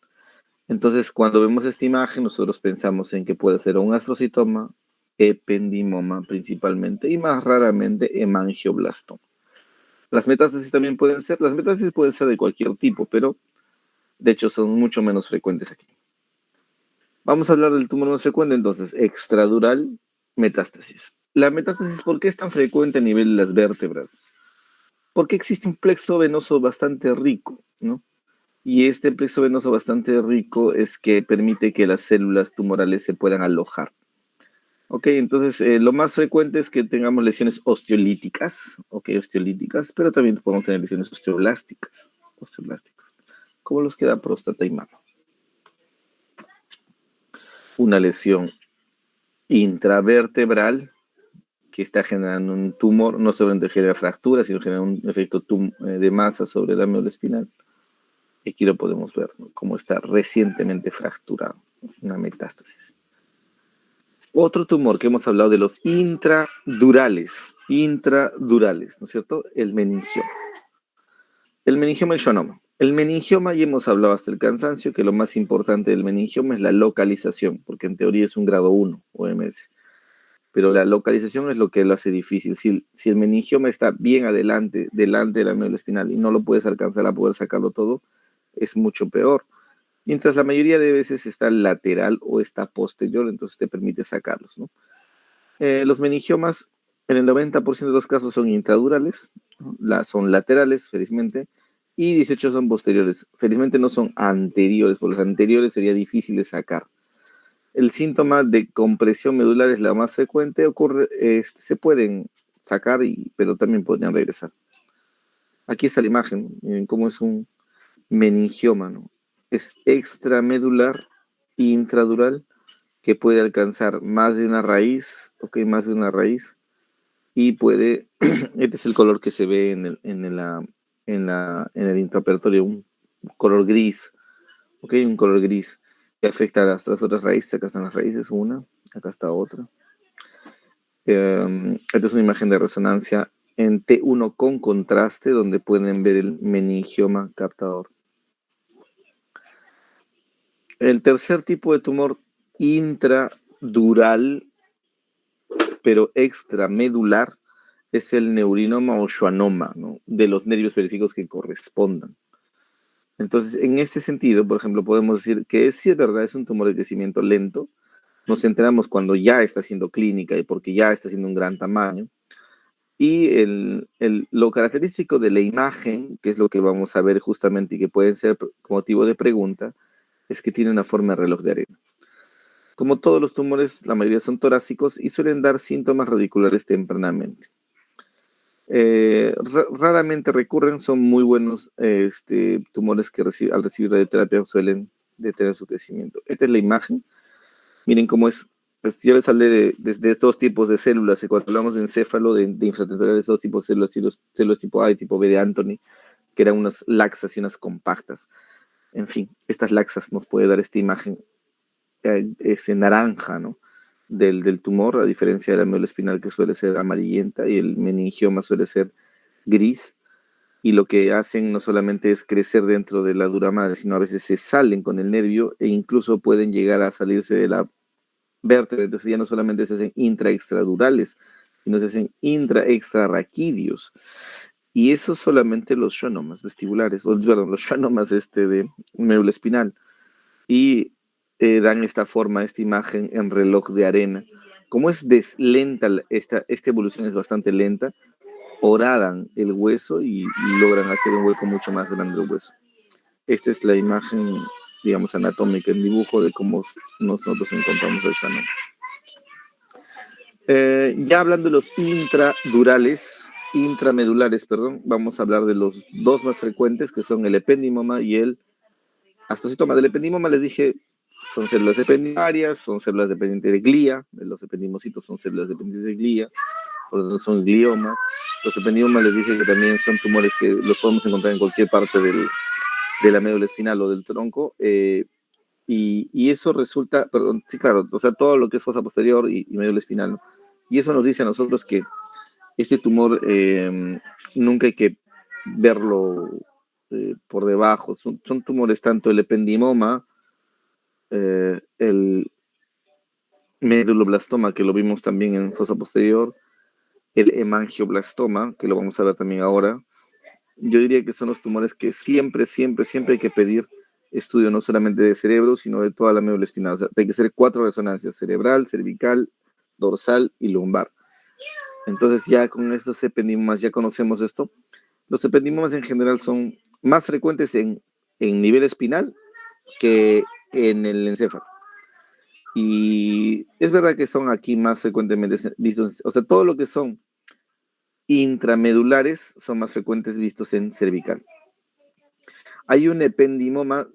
Entonces, cuando vemos esta imagen, nosotros pensamos en que puede ser un astrocitoma, ependimoma principalmente, y más raramente hemangioblastoma. Las metástasis también pueden ser de cualquier tipo, pero de hecho son mucho menos frecuentes aquí. Vamos a hablar del tumor más frecuente, entonces, extradural, metástasis. La metástasis, ¿por qué es tan frecuente a nivel de las vértebras? Porque existe un plexo venoso bastante rico, ¿no? Y este plexo venoso bastante rico es que permite que las células tumorales se puedan alojar. Ok, entonces lo más frecuente es que tengamos lesiones osteolíticas, ok, osteolíticas, pero también podemos tener lesiones osteoblásticas, como los que da próstata y mama. Una lesión intravertebral que está generando un tumor, no solamente genera fracturas, sino genera un efecto de masa sobre la médula espinal. Aquí lo podemos ver, ¿no? Cómo está recientemente fracturado, una metástasis. Otro tumor que hemos hablado de los intradurales, ¿no es cierto? El meningioma. El meningioma y el schwannoma. El meningioma, ya hemos hablado hasta el cansancio, que lo más importante del meningioma es la localización, porque en teoría es un grado 1, OMS. Pero la localización es lo que lo hace difícil. Si el meningioma está bien delante de la médula espinal y no lo puedes alcanzar a poder sacarlo todo, es mucho peor. Mientras la mayoría de veces está lateral o está posterior, entonces te permite sacarlos, ¿no? Los meningiomas, en el 90% de los casos son intradurales, ¿no? Son laterales, felizmente, y 18 son posteriores. Felizmente no son anteriores, porque los anteriores sería difícil de sacar. El síntoma de compresión medular es la más frecuente, se pueden sacar, pero también podrían regresar. Aquí está la imagen, miren cómo es un meningioma, ¿no? Es extramedular e intradural, que puede alcanzar más de una raíz, más de una raíz, y puede, este es el color que se ve en el intraoperatorio, un color gris, un color gris, que afecta a las otras raíces. Acá están las raíces, una, acá está otra. Esta es una imagen de resonancia en T1 con contraste, donde pueden ver el meningioma captador. El tercer tipo de tumor intradural, pero extramedular, es el neurinoma o schwannoma, ¿no? De los nervios periféricos que correspondan. Entonces, en este sentido, por ejemplo, podemos decir que sí es verdad, es un tumor de crecimiento lento. Nos enteramos cuando ya está haciendo clínica y porque ya está haciendo un gran tamaño. Y lo característico de la imagen, que es lo que vamos a ver justamente y que puede ser motivo de pregunta, es que tiene una forma de reloj de arena. Como todos los tumores, la mayoría son torácicos y suelen dar síntomas radiculares tempranamente. Raramente recurren, son muy buenos tumores que al recibir radioterapia suelen detener su crecimiento. Esta es la imagen. Miren cómo es. Pues yo les hablé de dos tipos de células, y cuando hablamos de encéfalo, de infratemporales, dos tipos de células tipo A y tipo B de Anthony, que eran unas laxas y unas compactas. En fin, estas laxas nos puede dar esta imagen naranja, ¿no? Del tumor, a diferencia de la médula espinal, que suele ser amarillenta, y el meningioma suele ser gris. Y lo que hacen no solamente es crecer dentro de la dura madre, sino a veces se salen con el nervio e incluso pueden llegar a salirse de la vértebra. Entonces ya no solamente se hacen intraextradurales, sino se hacen intraextrarraquídeos. Y eso solamente los schwannomas vestibulares, los schwannomas de médula espinal. Y dan esta forma, esta imagen en reloj de arena. Como es lenta, esta evolución es bastante lenta, horadan el hueso y logran hacer un hueco mucho más grande del hueso. Esta es la imagen, digamos, anatómica en dibujo de cómo nosotros encontramos el schwannoma. Ya hablando de los intramedulares, vamos a hablar de los dos más frecuentes, que son el ependimoma y el astocitoma. Del ependimoma les dije, son células ependimarias, son células dependientes de glía. Los ependimocitos son células dependientes de glía, por lo tanto son gliomas. Los ependimomas les dije que también son tumores que los podemos encontrar en cualquier parte de la médula espinal o del tronco. Y eso resulta, sí, claro, o sea, todo lo que es fosa posterior y médula espinal, ¿no? Y eso nos dice a nosotros que este tumor nunca hay que verlo por debajo. Son tumores tanto el ependimoma, el meduloblastoma, que lo vimos también en fosa posterior, el hemangioblastoma, que lo vamos a ver también ahora. Yo diría que son los tumores que siempre hay que pedir estudio no solamente de cerebro, sino de toda la médula espinal. O sea, hay que hacer 4 resonancias: cerebral, cervical, dorsal y lumbar. Entonces ya con estos ependimomas ya conocemos esto. Los ependimomas en general son más frecuentes en nivel espinal que en el encéfalo. Y es verdad que son aquí más frecuentemente vistos, o sea, todo lo que son intramedulares son más frecuentes vistos en cervical. Hay un ependimoma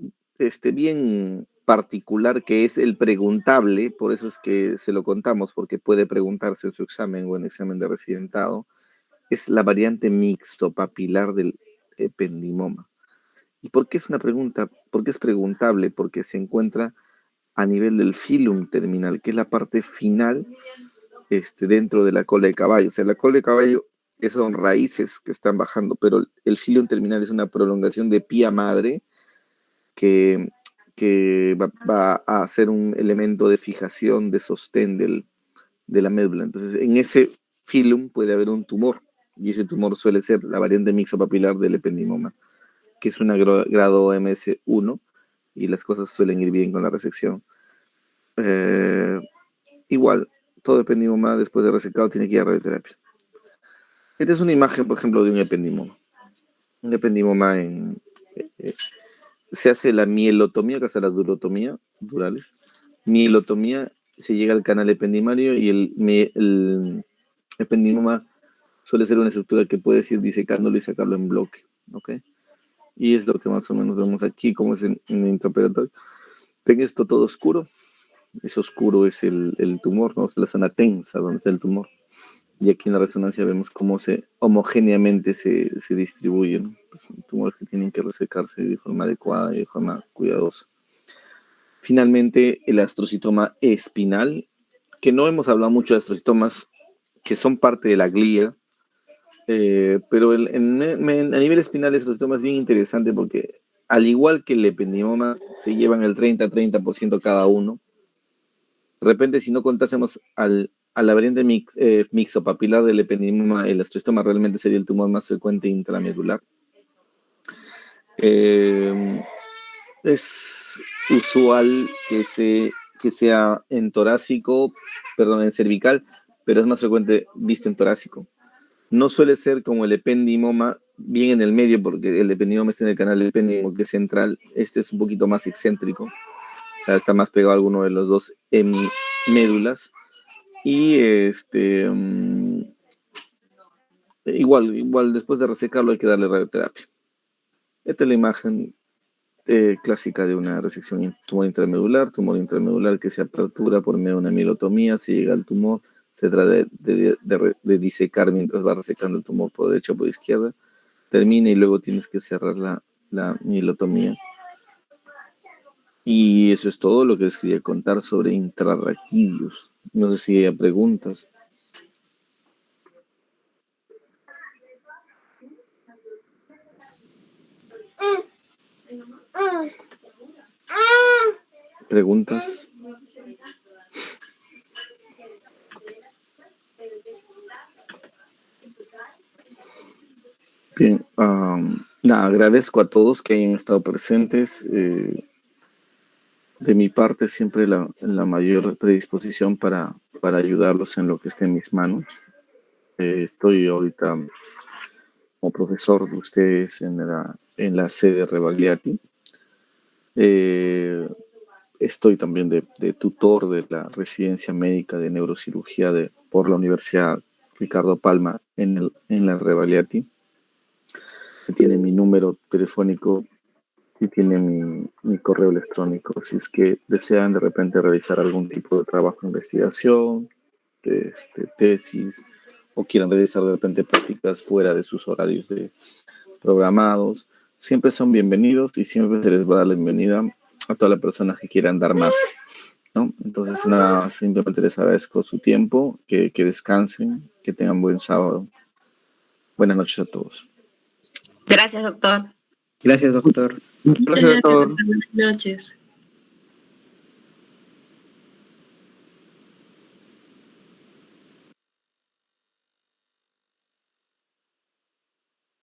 bien particular que es el preguntable, por eso es que se lo contamos, porque puede preguntarse en su examen o en examen de residentado. Es la variante mixtopapilar del ependimoma. ¿Y por qué es una pregunta? ¿Por qué es preguntable? Porque se encuentra a nivel del filum terminal, que es la parte final dentro de la cola de caballo. O sea, la cola de caballo son raíces que están bajando, pero el filum terminal es una prolongación de pía madre que va a ser un elemento de fijación, de sostén de la médula. Entonces, en ese filum puede haber un tumor, y ese tumor suele ser la variante mixopapilar del ependimoma, que es una grado MS1, y las cosas suelen ir bien con la resección. Igual, todo ependimoma después de resecado tiene que ir a radioterapia. Esta es una imagen, por ejemplo, de un ependimoma. Un ependimoma se hace la mielotomía, que es la durotomía, durales. Mielotomía, se llega al canal ependimario y el ependimoma suele ser una estructura que puedes ir disecándolo y sacarlo en bloque, ¿ok? Y es lo que más o menos vemos aquí, como es en el intraoperatorio. Ven esto todo oscuro. Ese oscuro es el tumor, ¿no? Es la zona tensa donde está el tumor. Y aquí en la resonancia vemos cómo homogéneamente se distribuyen, ¿no? Pues son tumores que tienen que resecarse de forma adecuada y de forma cuidadosa. Finalmente, el astrocitoma espinal, que no hemos hablado mucho de astrocitomas que son parte de la glía, pero a nivel espinal el astrocitoma es bien interesante porque, al igual que el ependimoma, se llevan el 30% cada uno. De repente, si no contásemos a la variante mixopapilar del ependimoma, el astrocitoma realmente sería el tumor más frecuente intramedular. Es usual que sea en cervical, pero es más frecuente visto en torácico. No suele ser como el ependimoma, bien en el medio, porque el ependimoma está en el canal ependimo, que es central. Este es un poquito más excéntrico, o sea, está más pegado a alguno de los dos hemimédulas. Y igual después de resecarlo hay que darle radioterapia. Esta es la imagen clásica de una resección tumor intramedular que se apertura por medio de una mielotomía, se llega al tumor, se trata de disecar mientras va resecando el tumor por derecha o por izquierda, termina y luego tienes que cerrar la mielotomía. Y eso es todo lo que les quería contar sobre intrarraquídeos. No sé si hay preguntas. ¿Preguntas? Bien, agradezco a todos que hayan estado presentes. De mi parte, siempre la mayor predisposición para ayudarlos en lo que esté en mis manos. Estoy ahorita como profesor de ustedes en la sede Rebagliati. Estoy también de tutor de la residencia médica de neurocirugía por la Universidad Ricardo Palma en la Rebagliati. Tiene mi número telefónico y tiene mi correo electrónico. Si es que desean de repente realizar algún tipo de trabajo de investigación, tesis, o quieran realizar de repente prácticas fuera de sus horarios programados, siempre son bienvenidos y siempre se les va a dar la bienvenida a todas las personas que quieran dar más, ¿no? Entonces, nada, simplemente les agradezco su tiempo, que descansen, que tengan buen sábado. Buenas noches a todos. Gracias, doctor. Gracias, doctor. Muchas gracias, doctor. Buenas noches.